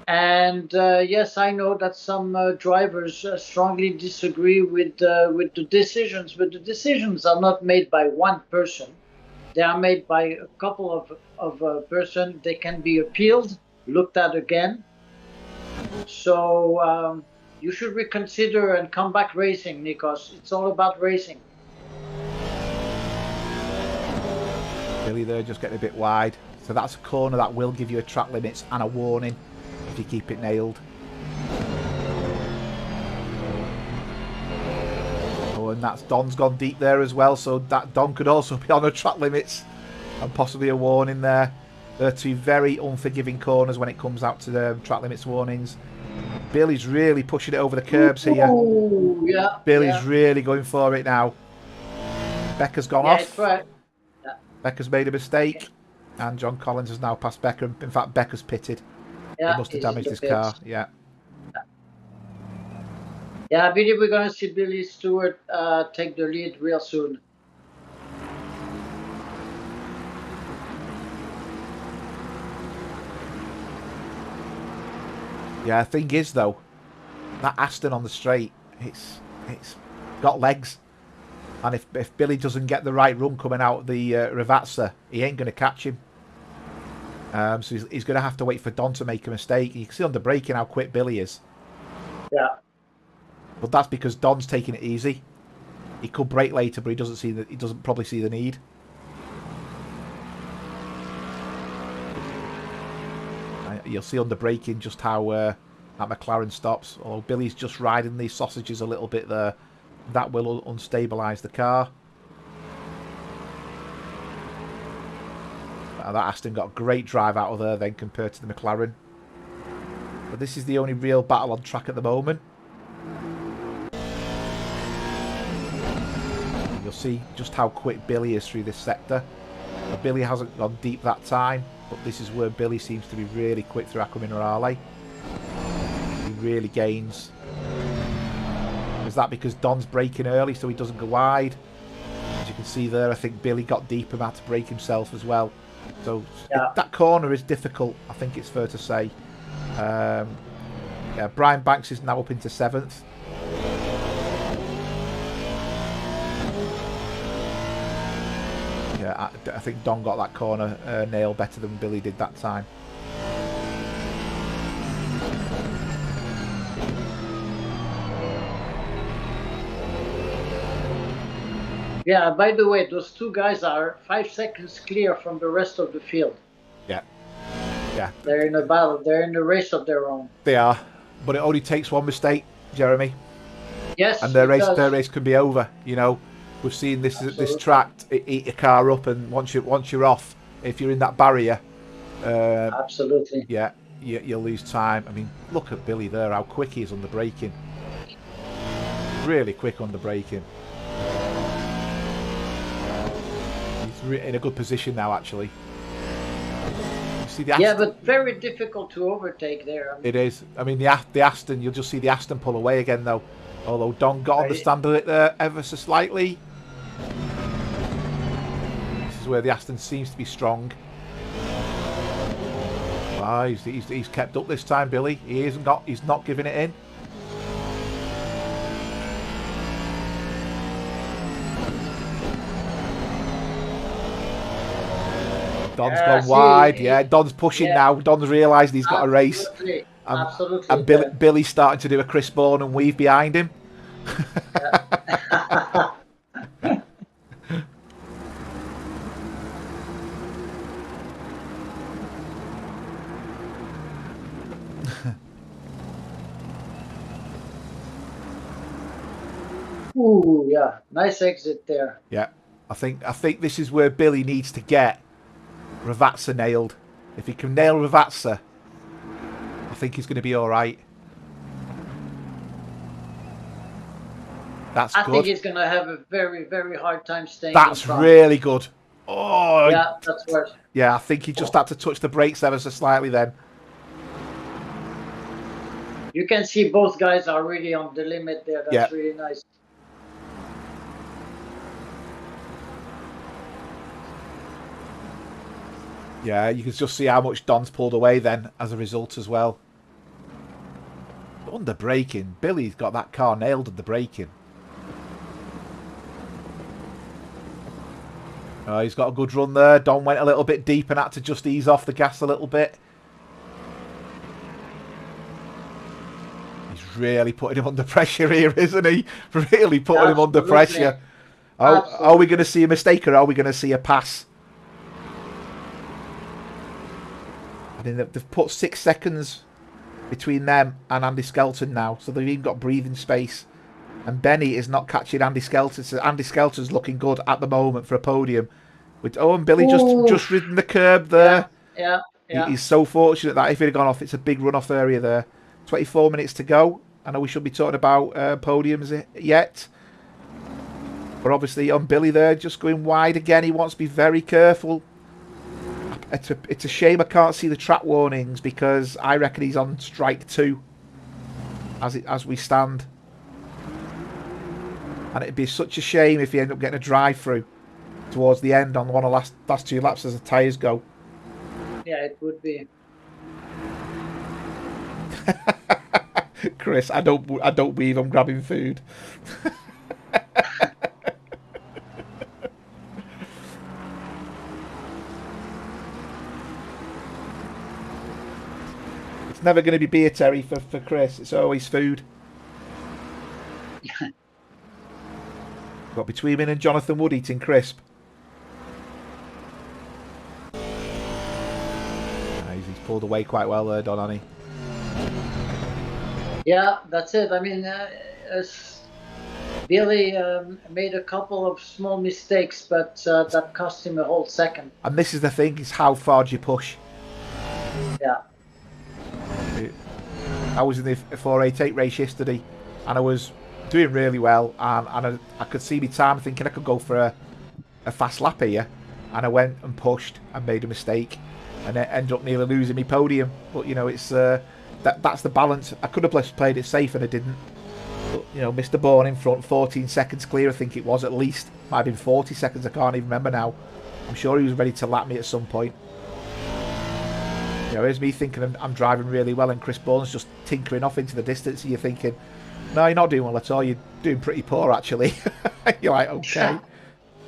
And yes, I know that some drivers strongly disagree with the decisions, but the decisions are not made by one person. They are made by a couple of person. They can be appealed, looked at again. So you should reconsider and come back racing, Nikos. It's all about racing. Billy there just getting a bit wide. So that's a corner that will give you a track limits and a warning if you keep it nailed. Oh, and that's Don's gone deep there as well, so that Don could also be on a track limits and possibly a warning there. They're two very unforgiving corners when it comes out to the track limits warnings. Billy's really pushing it over the curbs here. Ooh, yeah, Billy's yeah. really going for it now. Becca's gone Yeah, off. it's right. Yeah. Becca's made a mistake. And John Collins has now passed Becca. In fact, Becca's pitted. Yeah, He must have he's in damaged the his pits. car. Yeah. Yeah, I believe we're going to see Billy Stewart take the lead real soon. Yeah, the thing is, though, that Aston on the straight, it's got legs. And if Billy doesn't get the right run coming out the Ravazza, he ain't going to catch him. So he's going to have to wait for Don to make a mistake. You can see on the braking how quick Billy is. Yeah. But that's because Don's taking it easy. He could brake later, but he doesn't probably see the need. You'll see on the braking just how that McLaren stops. Or Billy's just riding these sausages a little bit there. That will unstabilise the car. That Aston got a great drive out of there then compared to the McLaren. But this is the only real battle on track at the moment. You'll see just how quick Billy is through this sector. But Billy hasn't gone deep that time, but this is where Billy seems to be really quick through Acqua Minerale. He really gains. Is that because Don's braking early so he doesn't go wide? As you can see there, I think Billy got deep and had to brake himself as well. So Yeah. that corner is difficult, I think it's fair to say. Yeah, Brian Banks is now up into 7th. Yeah, I think Don got that corner nail better than Billy did that time. Yeah, by the way, those two guys are 5 seconds clear from the rest of the field. Yeah. Yeah. They're in a battle. They're in a race of their own. They are. But it only takes one mistake, Jeremy. Yes, And their does. race can be over. You know, we've seen this track eat your car up, and once you're off, if you're in that barrier, Absolutely. yeah, you'll lose time. I mean, look at Billy there, how quick he is on the braking. Really quick on the braking. He's in a good position now, actually. You see the Aston? Yeah, but very difficult to overtake there. I mean, It is. I mean, the Aston, you'll just see the Aston pull away again, though. Although Don got on the stand of it there ever so slightly. This is where the Aston seems to be strong. Ah, he's kept up this time, Billy. He's not giving it in. Don's gone wide. Yeah, Don's pushing now. Don's realised he's got a race. Absolutely. And Billy's starting to do a Chris Bourne and weave behind him. Ooh, yeah, nice exit there. Yeah, I think this is where Billy needs to get Ravazza nailed. If he can nail Ravazza, I think he's going to be all right. That's I good. think he's going to have a very, very hard time staying. That's really good. Oh, yeah, that's worse. Yeah, I think he just had to touch the brakes ever so slightly then. You can see both guys are really on the limit there. That's really nice. Yeah, you can just see how much Don's pulled away then as a result as well. Under braking, Billy's got that car nailed at the braking. Oh, he's got a good run there. Don went a little bit deep and had to just ease off the gas a little bit. He's really putting him under pressure here, isn't he? Really putting him under pressure. Oh, are we going to see a mistake or are we going to see a pass? I mean, they've put 6 seconds between them and Andy Skelton now, so they've even got breathing space. And Benny is not catching Andy Skelton. So Andy Skelton's looking good at the moment for a podium. With and Billy just ridden the curb there. Yeah. He's so fortunate that if he'd have gone off, it's a big runoff area there. 24 minutes to go. I know we should be talking about podiums yet. But obviously on Billy there, just going wide again. He wants to be very careful. It's a shame I can't see the track warnings because I reckon he's on strike 2 as we stand. And it'd be such a shame if he ended up getting a drive-through towards the end on one of the last 2 laps as the tyres go. Yeah, it would be. Chris, I don't believe I'm grabbing food. It's never going to be beer, Terry, for Chris. It's always food. Got between him and Jonathan Wood eating crisp. He's pulled away quite well there, Don, hasn't he? Yeah, that's it. I mean, Billy made a couple of small mistakes, but that cost him a whole second. And this is the thing, is how far do you push? Yeah. I was in the 488 race yesterday, and I was doing really well, and I could see my time thinking I could go for a fast lap here, and I went and pushed and made a mistake and it ended up nearly losing my podium. But you know, it's that's the balance. I could have played it safe and I didn't, but you know, Mr. Bourne in front, 14 seconds clear I think it was, at least. Might have been 40 seconds, I can't even remember now. I'm sure he was ready to lap me at some point. You know, here's me thinking I'm driving really well and Chris Bourne's just tinkering off into the distance, and you're thinking, no, you're not doing well at all. You're doing pretty poor, actually. You're like, okay.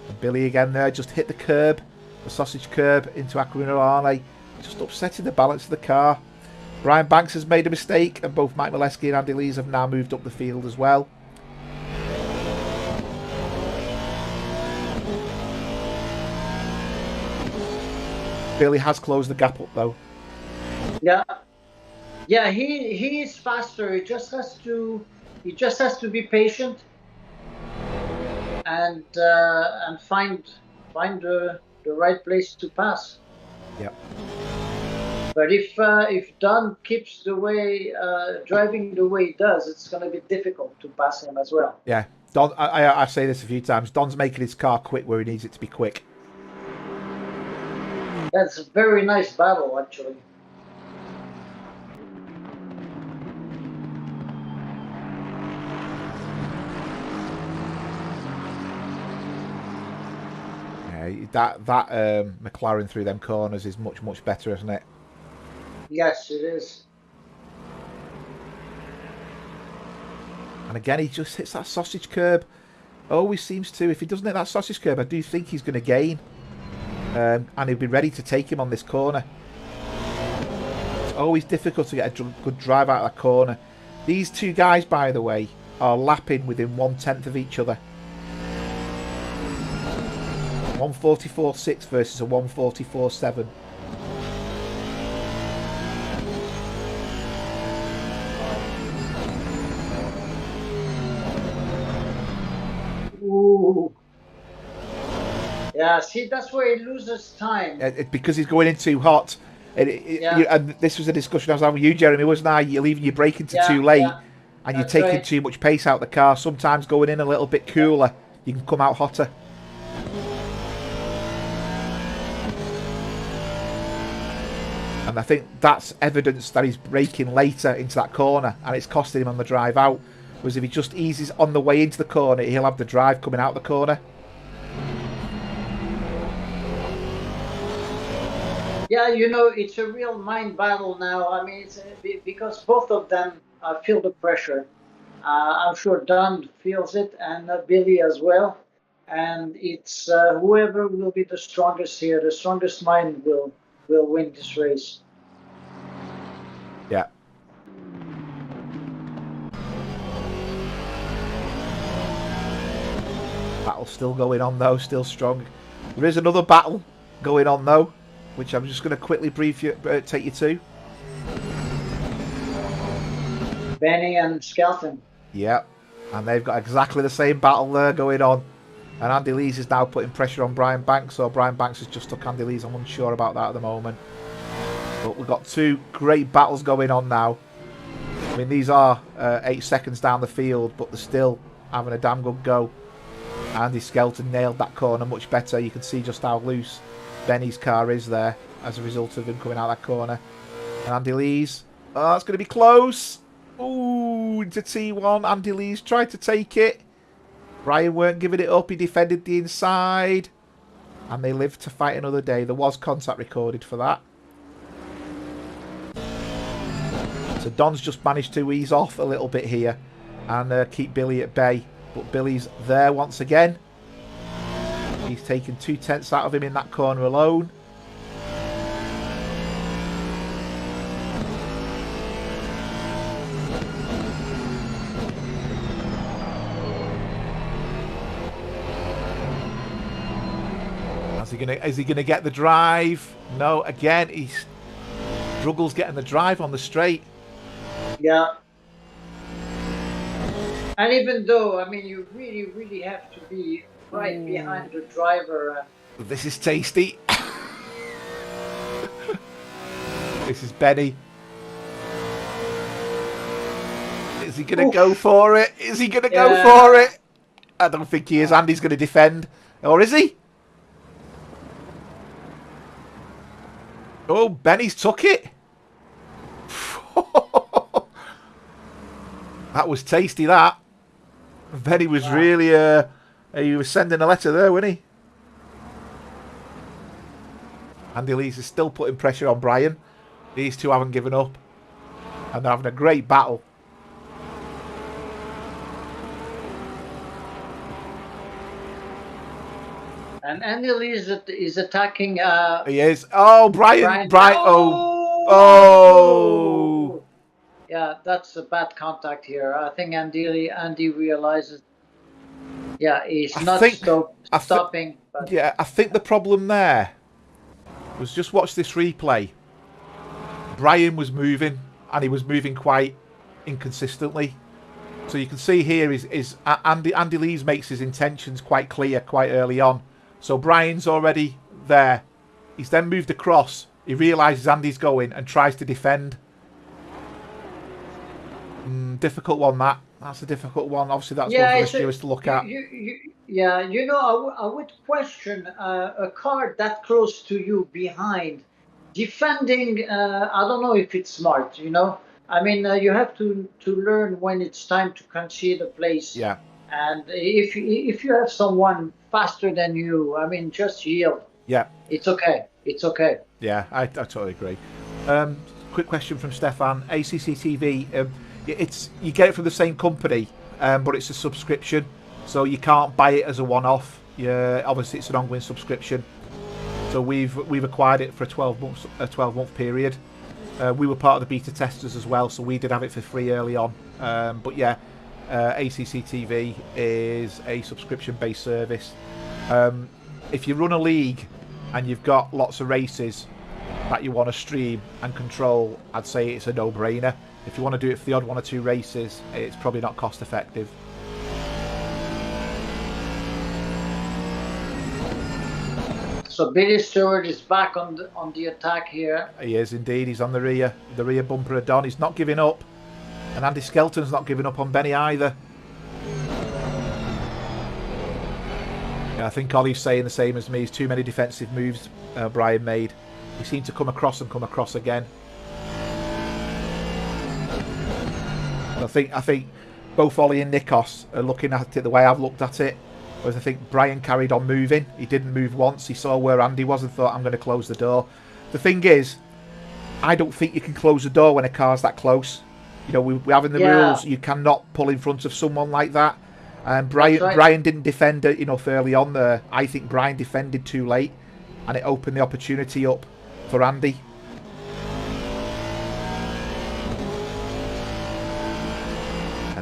And Billy again there, just hit the curb, the sausage curb into Aquilino, just upsetting the balance of the car. Brian Banks has made a mistake, and both Mike Molesky and Andy Lees have now moved up the field as well. Billy has closed the gap up, though. Yeah, he is faster. He just has to be patient and find the right place to pass. Yep. But if Don keeps the way driving the way he does, it's going to be difficult to pass him as well. Yeah, Don. I say this a few times. Don's making his car quick where he needs it to be quick. That's a very nice battle, actually. That McLaren through them corners is much better, isn't it? Yes, it is. And again, he just hits that sausage curb. Always seems to. If he doesn't hit that sausage curb, I do think he's going to gain. And he'll be ready to take him on this corner. It's always difficult to get a good drive out of that corner. These two guys, by the way, are lapping within 1/10 of each other. 1:44.6 versus a 1:44.7. Ooh. Yeah, see, that's where he loses time. Because he's going in too hot. And this was a discussion I was having with you, Jeremy, wasn't I? You're leaving your braking to too late, and you're That's taking right. too much pace out of the car. Sometimes going in a little bit cooler, you can come out hotter. And I think that's evidence that he's braking later into that corner, and it's costing him on the drive out. Whereas if he just eases on the way into the corner, he'll have the drive coming out the corner. Yeah, it's a real mind battle now. I mean, it's because both of them feel the pressure. I'm sure Don feels it, and Billy as well. And it's whoever will be the strongest here, the strongest mind will win this race. Yeah. Battle still going on though, still strong. There is another battle going on though, which I'm just going to quickly take you to. Benny and Skelton. Yeah, and they've got exactly the same battle there going on. And Andy Lees is now putting pressure on Brian Banks, so Brian Banks has just took Andy Lees. I'm unsure about that at the moment. But we've got two great battles going on now. I mean, these are 8 seconds down the field, but they're still having a damn good go. Andy Skelton nailed that corner much better. You can see just how loose Benny's car is there as a result of him coming out that corner. And Andy Lees, oh, it's going to be close. Ooh, into T1. Andy Lees tried to take it. Brian weren't giving it up. He defended the inside. And they lived to fight another day. There was contact recorded for that. So Don's just managed to ease off a little bit here and keep Billy at bay. But Billy's there once again. He's taken 2/10 out of him in that corner alone. Is he gonna get the drive? No, again he struggles getting the drive on the straight. Yeah. And even though, I mean, you really, really have to be right behind the driver. This is tasty. This is Benny. Is he going to go for it? Is he going to go for it? I don't think he is. Andy's going to defend. Or is he? Oh, Benny's took it. That was tasty, that. Benny was really... he was sending a letter there, wasn't he? Andy Lees is still putting pressure on Brian. These two haven't given up. And they're having a great battle. And Andy Lees is attacking... he is. Oh, Brian. Oh! Yeah, that's a bad contact here. I think Andy realizes... Yeah, he's stopping. But... Yeah, I think the problem there was, just watch this replay. Brian was moving, and he was moving quite inconsistently. So you can see here is Andy Lees makes his intentions quite clear quite early on. So Brian's already there. He's then moved across. He realises Andy's going and tries to defend. Difficult one, that. That's a difficult one. Obviously, that's one for the stewards to look at. I would question a car that close to you behind. Defending, I don't know if it's smart, I mean, you have to learn when it's time to concede a place. Yeah. And if you have someone faster than you, I mean, just yield. Yeah. It's okay. It's okay. Yeah, I totally agree. Quick question from Stefan. ACC TV, you get it from the same company, but it's a subscription, so you can't buy it as a one-off. Obviously, it's an ongoing subscription. So we've acquired it for a 12-month period. We were part of the beta testers as well, so we did have it for free early on. But yeah, ACC TV is a subscription-based service. If you run a league and you've got lots of races that you want to stream and control, I'd say it's a no-brainer. If you want to do it for the odd 1 or 2 races, it's probably not cost-effective. So Billy Stewart is back on the attack here. He is indeed. He's on the rear bumper of Don. He's not giving up. And Andy Skelton's not giving up on Benny either. Yeah, I think Ollie's saying the same as me. It's too many defensive moves Brian made. He seemed to come across again. I think both Ollie and Nikos are looking at it the way I've looked at it. Whereas I think Brian carried on moving. He didn't move once. He saw where Andy was and thought, I'm going to close the door. The thing is, I don't think you can close the door when a car's that close. You know, we have in the rules, you cannot pull in front of someone like that. And Brian didn't defend it enough early on there. I think Brian defended too late, and it opened the opportunity up for Andy.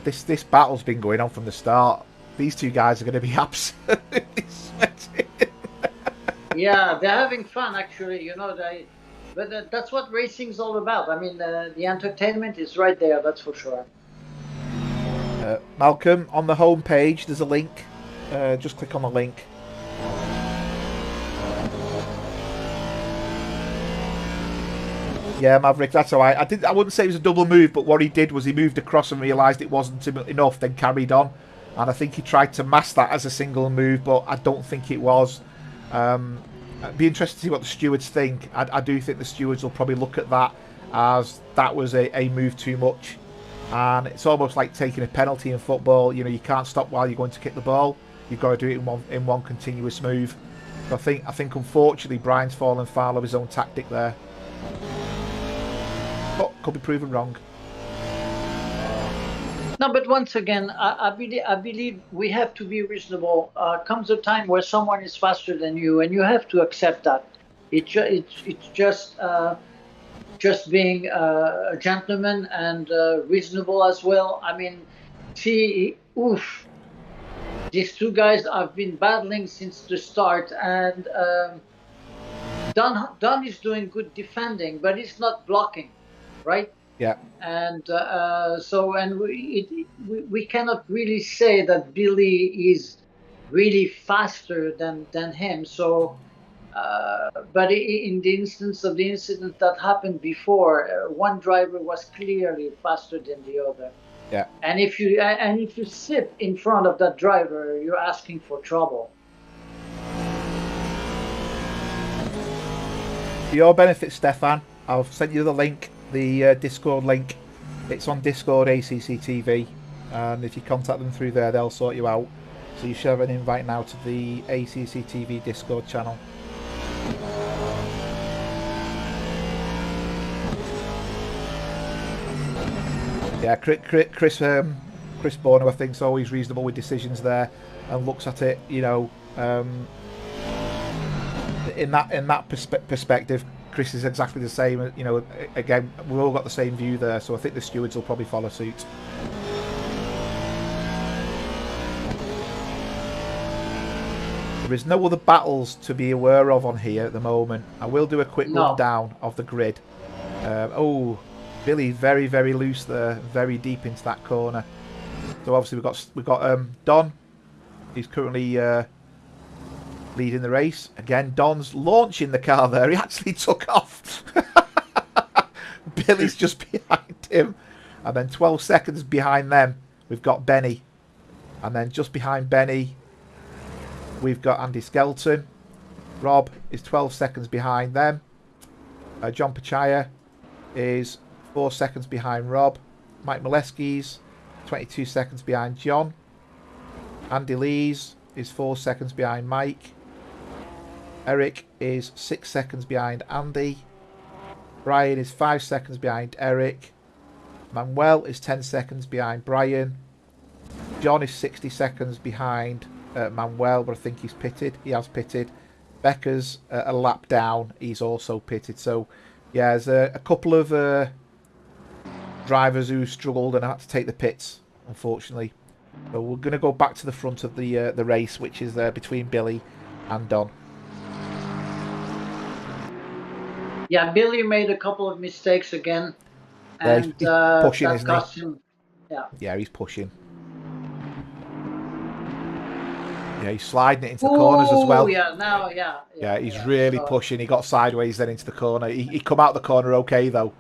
This battle's been going on from the start. These two guys are going to be absolutely sweating. Yeah, they're having fun actually. You know, but that's what racing's all about. I mean, the entertainment is right there. That's for sure. Malcolm, on the home page, there's a link. Just click on the link. Yeah, Maverick, that's all right. I wouldn't say it was a double move, but what he did was he moved across and realised it wasn't enough, then carried on. And I think he tried to mask that as a single move, but I don't think it was. It'd be interesting to see what the stewards think. I do think the stewards will probably look at that as that was a move too much. And it's almost like taking a penalty in football. You know, you can't stop while you're going to kick the ball. You've got to do it in one continuous move. So I think unfortunately Brian's fallen foul of his own tactic there. But could be proven wrong. No, but once again, I believe we have to be reasonable. Comes a time where someone is faster than you, and you have to accept that. It's just being a gentleman and reasonable as well. I mean, these two guys have been battling since the start, and Don is doing good defending, but he's not blocking, right? Yeah. And we cannot really say that Billy is really faster than him. So, but in the instance of the incident that happened before, one driver was clearly faster than the other. Yeah. And if you sit in front of that driver, you're asking for trouble. For your benefit, Stefan, I've sent you the link. The Discord link. It's on Discord ACCTV, and if you contact them through there, they'll sort you out. So you should have an invite now to the ACCTV Discord channel. Yeah, Chris Bono, I think, is always reasonable with decisions there, and looks at it, you know, in that perspective. Chris is exactly the same. You know, again, we've all got the same view there, so I think the stewards will probably follow suit. There is no other battles to be aware of on here at the moment. I will do a quick rundown of the grid. Billy very, very loose there, very deep into that corner. So obviously we've got Don. He's currently leading the race. Again, Don's launching the car there. He actually took off. Billy's just behind him. And then 12 seconds behind them, we've got Benny. And then just behind Benny, we've got Andy Skelton. Rob is 12 seconds behind them. John Pachaya is 4 seconds behind Rob. Mike Molesky's 22 seconds behind John. Andy Lees is 4 seconds behind Mike. Eric is 6 seconds behind Andy. Brian is 5 seconds behind Eric. Manuel is 10 seconds behind Brian. John is 60 seconds behind Manuel, but I think he's pitted. He has pitted. Becker's a lap down. He's also pitted. So, yeah, there's a couple of drivers who struggled and had to take the pits, unfortunately. So we're going to go back to the front of the race, which is between Billy and Don. Yeah, Billy made a couple of mistakes again, and he's pushing, that isn't cost he? him. Yeah, he's pushing. Yeah, he's sliding it into the corners as well. Yeah, now, Yeah, he's really pushing. He got sideways then into the corner. He come out the corner okay, though.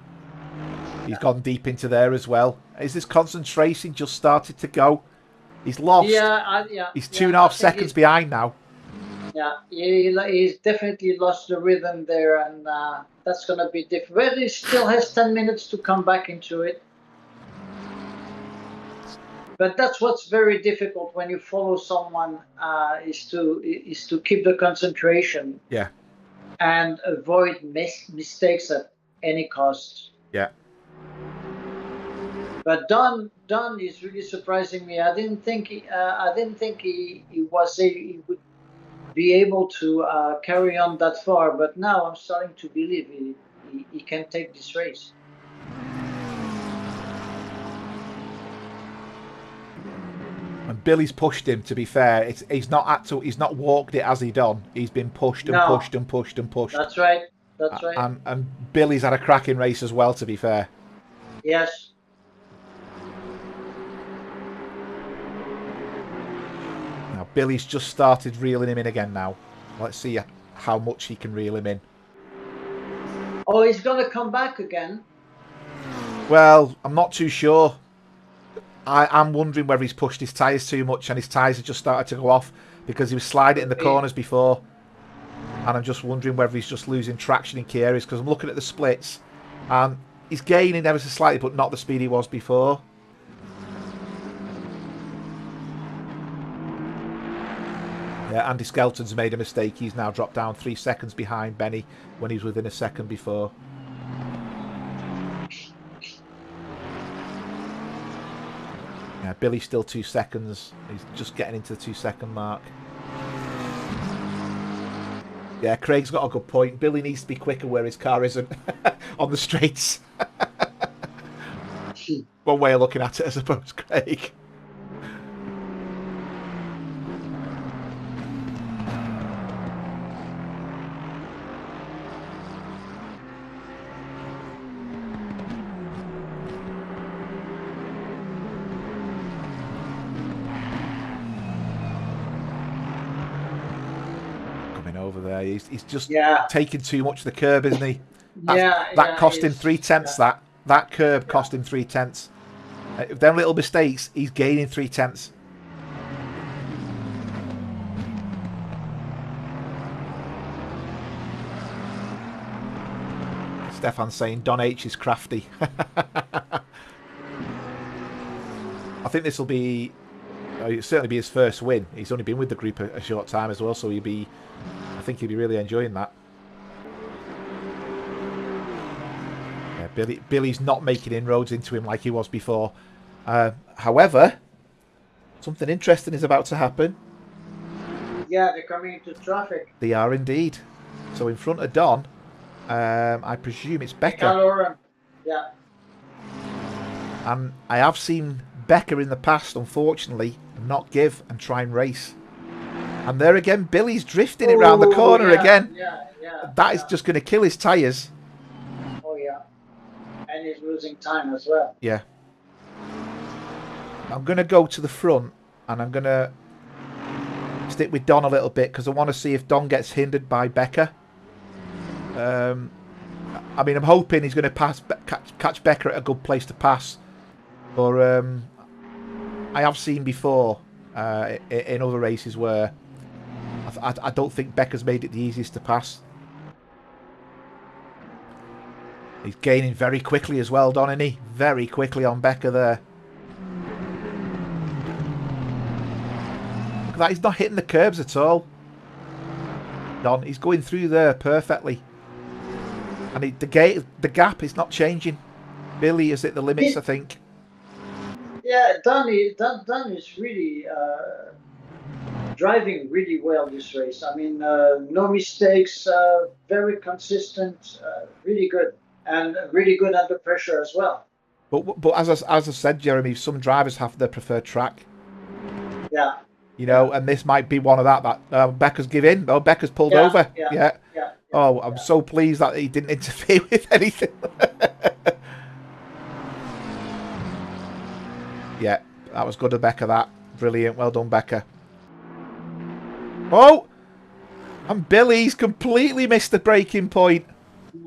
He's gone deep into there as well. Is this concentration just started to go? He's lost. He's 2.5 seconds behind now. Yeah, he's definitely lost the rhythm there, and that's going to be different. But he still has 10 minutes to come back into it. But that's what's very difficult when you follow someone, is to keep the concentration. Yeah. And avoid mistakes at any cost. Yeah. But Don is really surprising me. I didn't think he would be able to carry on that far. But now I'm starting to believe he can take this race. And Billy's pushed him. To be fair, he's not walked it as he done. He's been pushed and pushed and pushed and pushed. That's right. That's right. And Billy's had a cracking race as well. To be fair. Yes. Now Billy's just started reeling him in again. Now, let's see how much he can reel him in. Oh, he's gonna come back again. Well, I'm not too sure. I'm wondering whether he's pushed his tyres too much and his tyres have just started to go off because he was sliding in the corners before. And I'm just wondering whether he's just losing traction in key areas because I'm looking at the splits and he's gaining ever so slightly, but not the speed he was before. Yeah, Andy Skelton's made a mistake. He's now dropped down 3 seconds behind Benny when he was within a second before. Yeah, Billy's still 2 seconds. He's just getting into the 2 second mark. Yeah, Craig's got a good point. Billy needs to be quicker where his car isn't on the straights. One way of looking at it, I suppose, Craig. Over there, he's just taking too much of the curb, isn't he? That cost him 3/10. That curb cost him 3/10. Them little mistakes, he's gaining 3/10. Stefan's saying Don H is crafty. I think this will be. It'll certainly be his first win. He's only been with the group a short time as well, so I think he'll be really enjoying that. Yeah, Billy's not making inroads into him like he was before. However, something interesting is about to happen. Yeah, they're coming into traffic. They are indeed. So in front of Don, I presume it's Becca. Yeah. And I have seen Becca in the past, unfortunately, not give and try and race. And there again, Billy's drifting it round the corner again. That is just going to kill his tyres. Oh, yeah. And he's losing time as well. Yeah. I'm going to go to the front and I'm going to stick with Don a little bit because I want to see if Don gets hindered by Becca. I mean, I'm hoping he's going to catch Becca at a good place to pass. But I have seen before in other races where I don't think Becca's made it the easiest to pass. He's gaining very quickly as well, Don, isn't he? Very quickly on Becca there. Look at that, he's not hitting the curbs at all. Don, he's going through there perfectly. And the gap is not changing. Billy is at the limits, I think. Yeah, Don is really driving really well this race. I mean, no mistakes, very consistent, really good, and really good under pressure as well. But as I said, Jeremy, some drivers have their preferred track. Yeah. You know, and this might be one of that Becca's give in. Oh, Becca's pulled over. Yeah. Oh, I'm so pleased that he didn't interfere with anything. Yeah, that was good of Becca, that. Brilliant. Well done, Becca. Oh! And Billy's completely missed the braking point.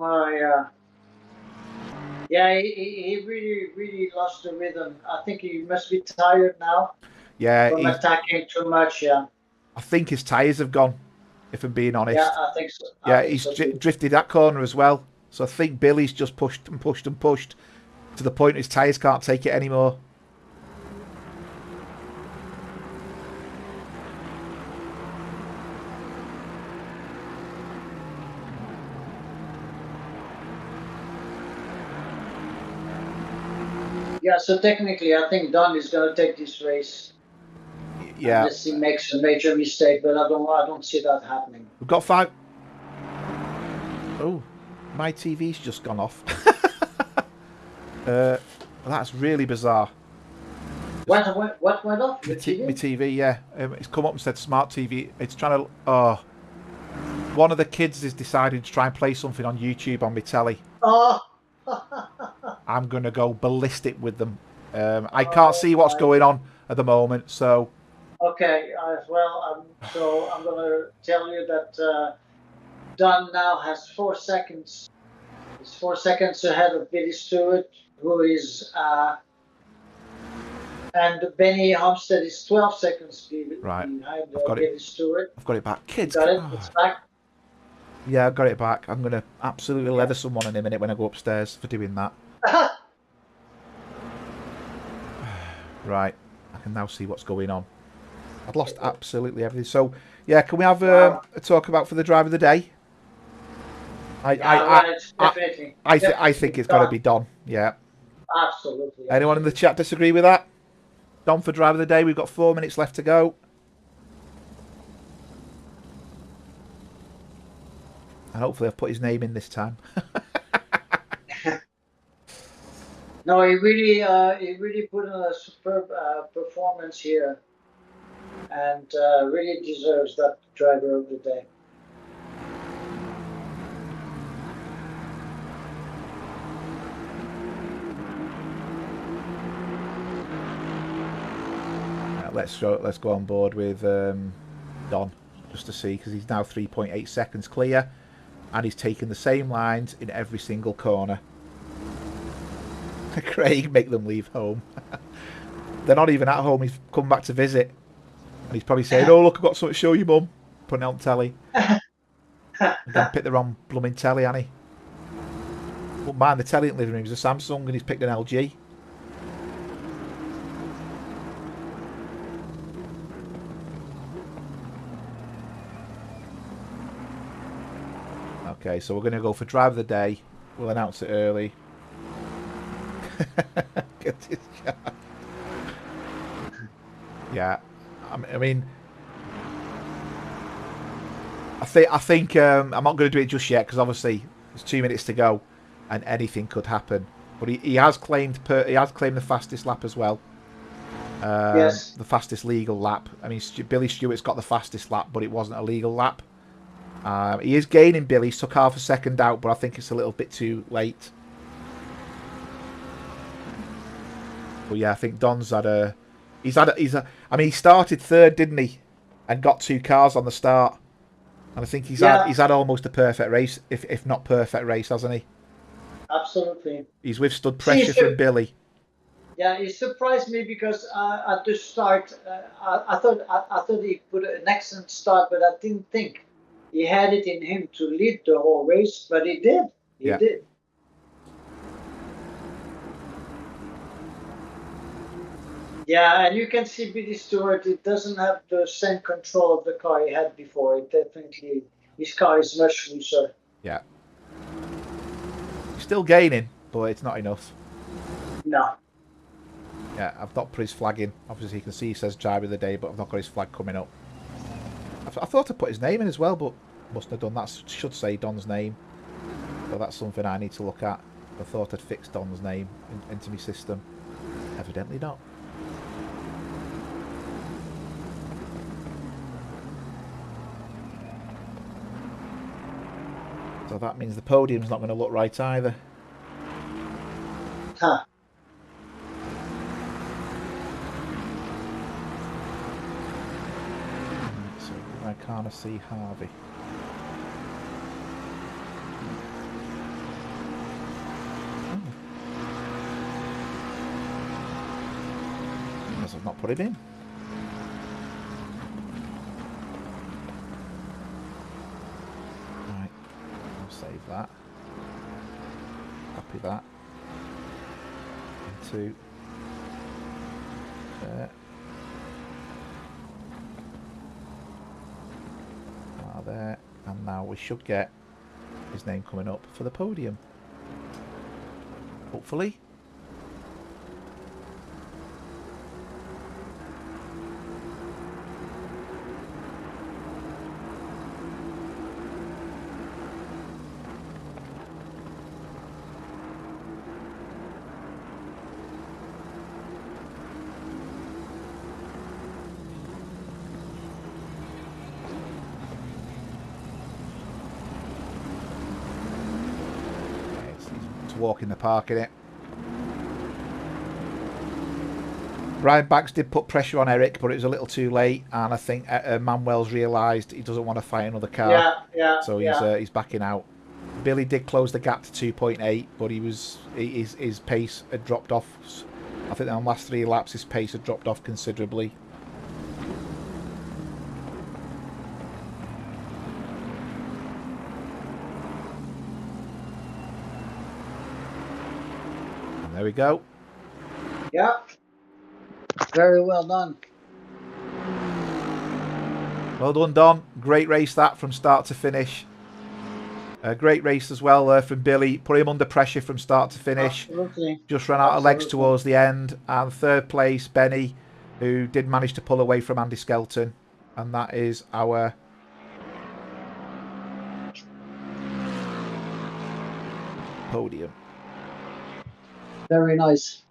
Oh, yeah. Yeah, he really, really lost the rhythm. I think he must be tired now Yeah, from attacking too much. Yeah, I think his tyres have gone, if I'm being yeah, honest. I think so. I Yeah, think he's so too. drifted that corner as well. So I think Billy's just pushed and pushed and pushed to the point his tyres can't take it anymore. Yeah, so technically, I think Don is going to take this race Yeah, unless he makes a major mistake. But I don't see that happening. we've got 5. Oh, my TV's just gone off. That's really bizarre. What went off? My Your TV? TV, yeah. It's come up and said smart TV. It's trying to. Oh, one of the kids is deciding to try and play something on YouTube on my telly. Oh. I'm gonna go ballistic with them. I can't Oh see what's my. going on at the moment, so Okay. Well, so I'm going to tell you that Don now has 4 seconds. He's 4 seconds ahead of Billy Stewart, who is and Benny Homestead is 12 seconds right. behind I've got it. Billy Stewart. I've got it back. You Kids, got it? oh. It's back. Yeah, I've got it back. I'm gonna absolutely leather someone in a minute when I go upstairs for doing that. Right, I can now see what's going on. I've lost absolutely everything. So, yeah, can we have a talk about for the drive of the day? Definitely. I think it's got to be Don. Yeah. Absolutely. Anyone in the chat disagree with that? Don for drive of the day. We've got 4 minutes left to go. And hopefully I've put his name in this time. No, he really put in a superb performance here, and really deserves that driver of the day. Let's go on board with Don just to see, because he's now 3.8 seconds clear, and he's taken the same lines in every single corner. Craig, make them leave home. They're not even at home. He's come back to visit, and he's probably saying, "Oh, look, I've got something to show you, Mum." Putting it on telly. Again, picked the wrong blooming telly, hasn't he? Wouldn't mind the telly in the living room. It's a Samsung, and he's picked an LG. Okay, so we're going to go for drive of the day. We'll announce it early. Get this guy. Yeah, I mean, I think I'm not going to do it just yet because obviously there's 2 minutes to go, and anything could happen. But he has claimed the fastest lap as well. Yes. The fastest legal lap. I mean, Billy Stewart's got the fastest lap, but it wasn't a legal lap. He is gaining Billy. He's took half a second out, but I think it's a little bit too late. But yeah, I think Don's had a. I mean, he started third, didn't he? And got 2 cars on the start. And I think he's had almost a perfect race, if not perfect race, hasn't he? Absolutely. He's withstood pressure from Billy. Yeah, he surprised me because at the start, I thought he put an excellent start, but I didn't think he had it in him to lead the whole race. But he did. He did. Yeah, and you can see Billy Stewart. It doesn't have the same control of the car he had before. It definitely, his car is much looser. Yeah. He's still gaining, but it's not enough. No. Yeah, I've not put his flag in. Obviously, you can see he says driver of the day, but I've not got his flag coming up. I thought I put his name in as well, but mustn't have done that. Should say Don's name. So that's something I need to look at. I thought I'd fixed Don's name into my system. Evidently not. So that means the podium's not going to look right either. Huh. So my can't I see Harvey? Unless I've not put him in. Right, I'll save that. Copy that. Into there. There, and now we should get his name coming up for the podium. Hopefully. Walk in the park, innit? Brian Banks did put pressure on Eric, but it was a little too late, and I think Manuel's realised he doesn't want to fight another car. So he's backing out. Billy did close the gap to 2.8, but his pace had dropped off. I think on the last 3 laps his pace had dropped off considerably. There we go. Yeah. Very well done. Well done, Don. Great race that from start to finish. A great race as well from Billy. Put him under pressure from start to finish. Absolutely. Just ran out of legs towards the end. And third place, Benny, who did manage to pull away from Andy Skelton. And that is our podium. Very nice.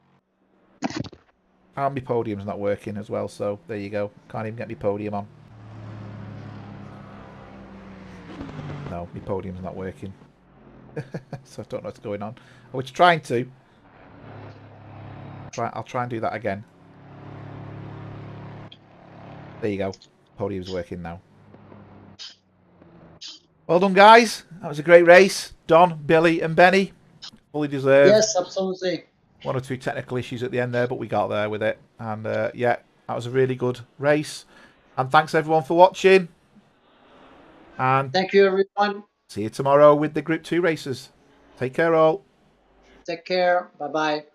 And my podium's not working as well, so there you go. Can't even get my podium on. No, my podium's not working. So I don't know what's going on. I was trying to. I'll try and do that again. There you go. Podium's working now. Well done, guys. That was a great race. Don, Billy and Benny. Fully deserved. Yes, absolutely. 1 or 2 technical issues at the end there, but we got there with it. And yeah, that was a really good race. And thanks everyone for watching. And thank you, everyone. See you tomorrow with the Group 2 races. Take care all. Take care. Bye-bye.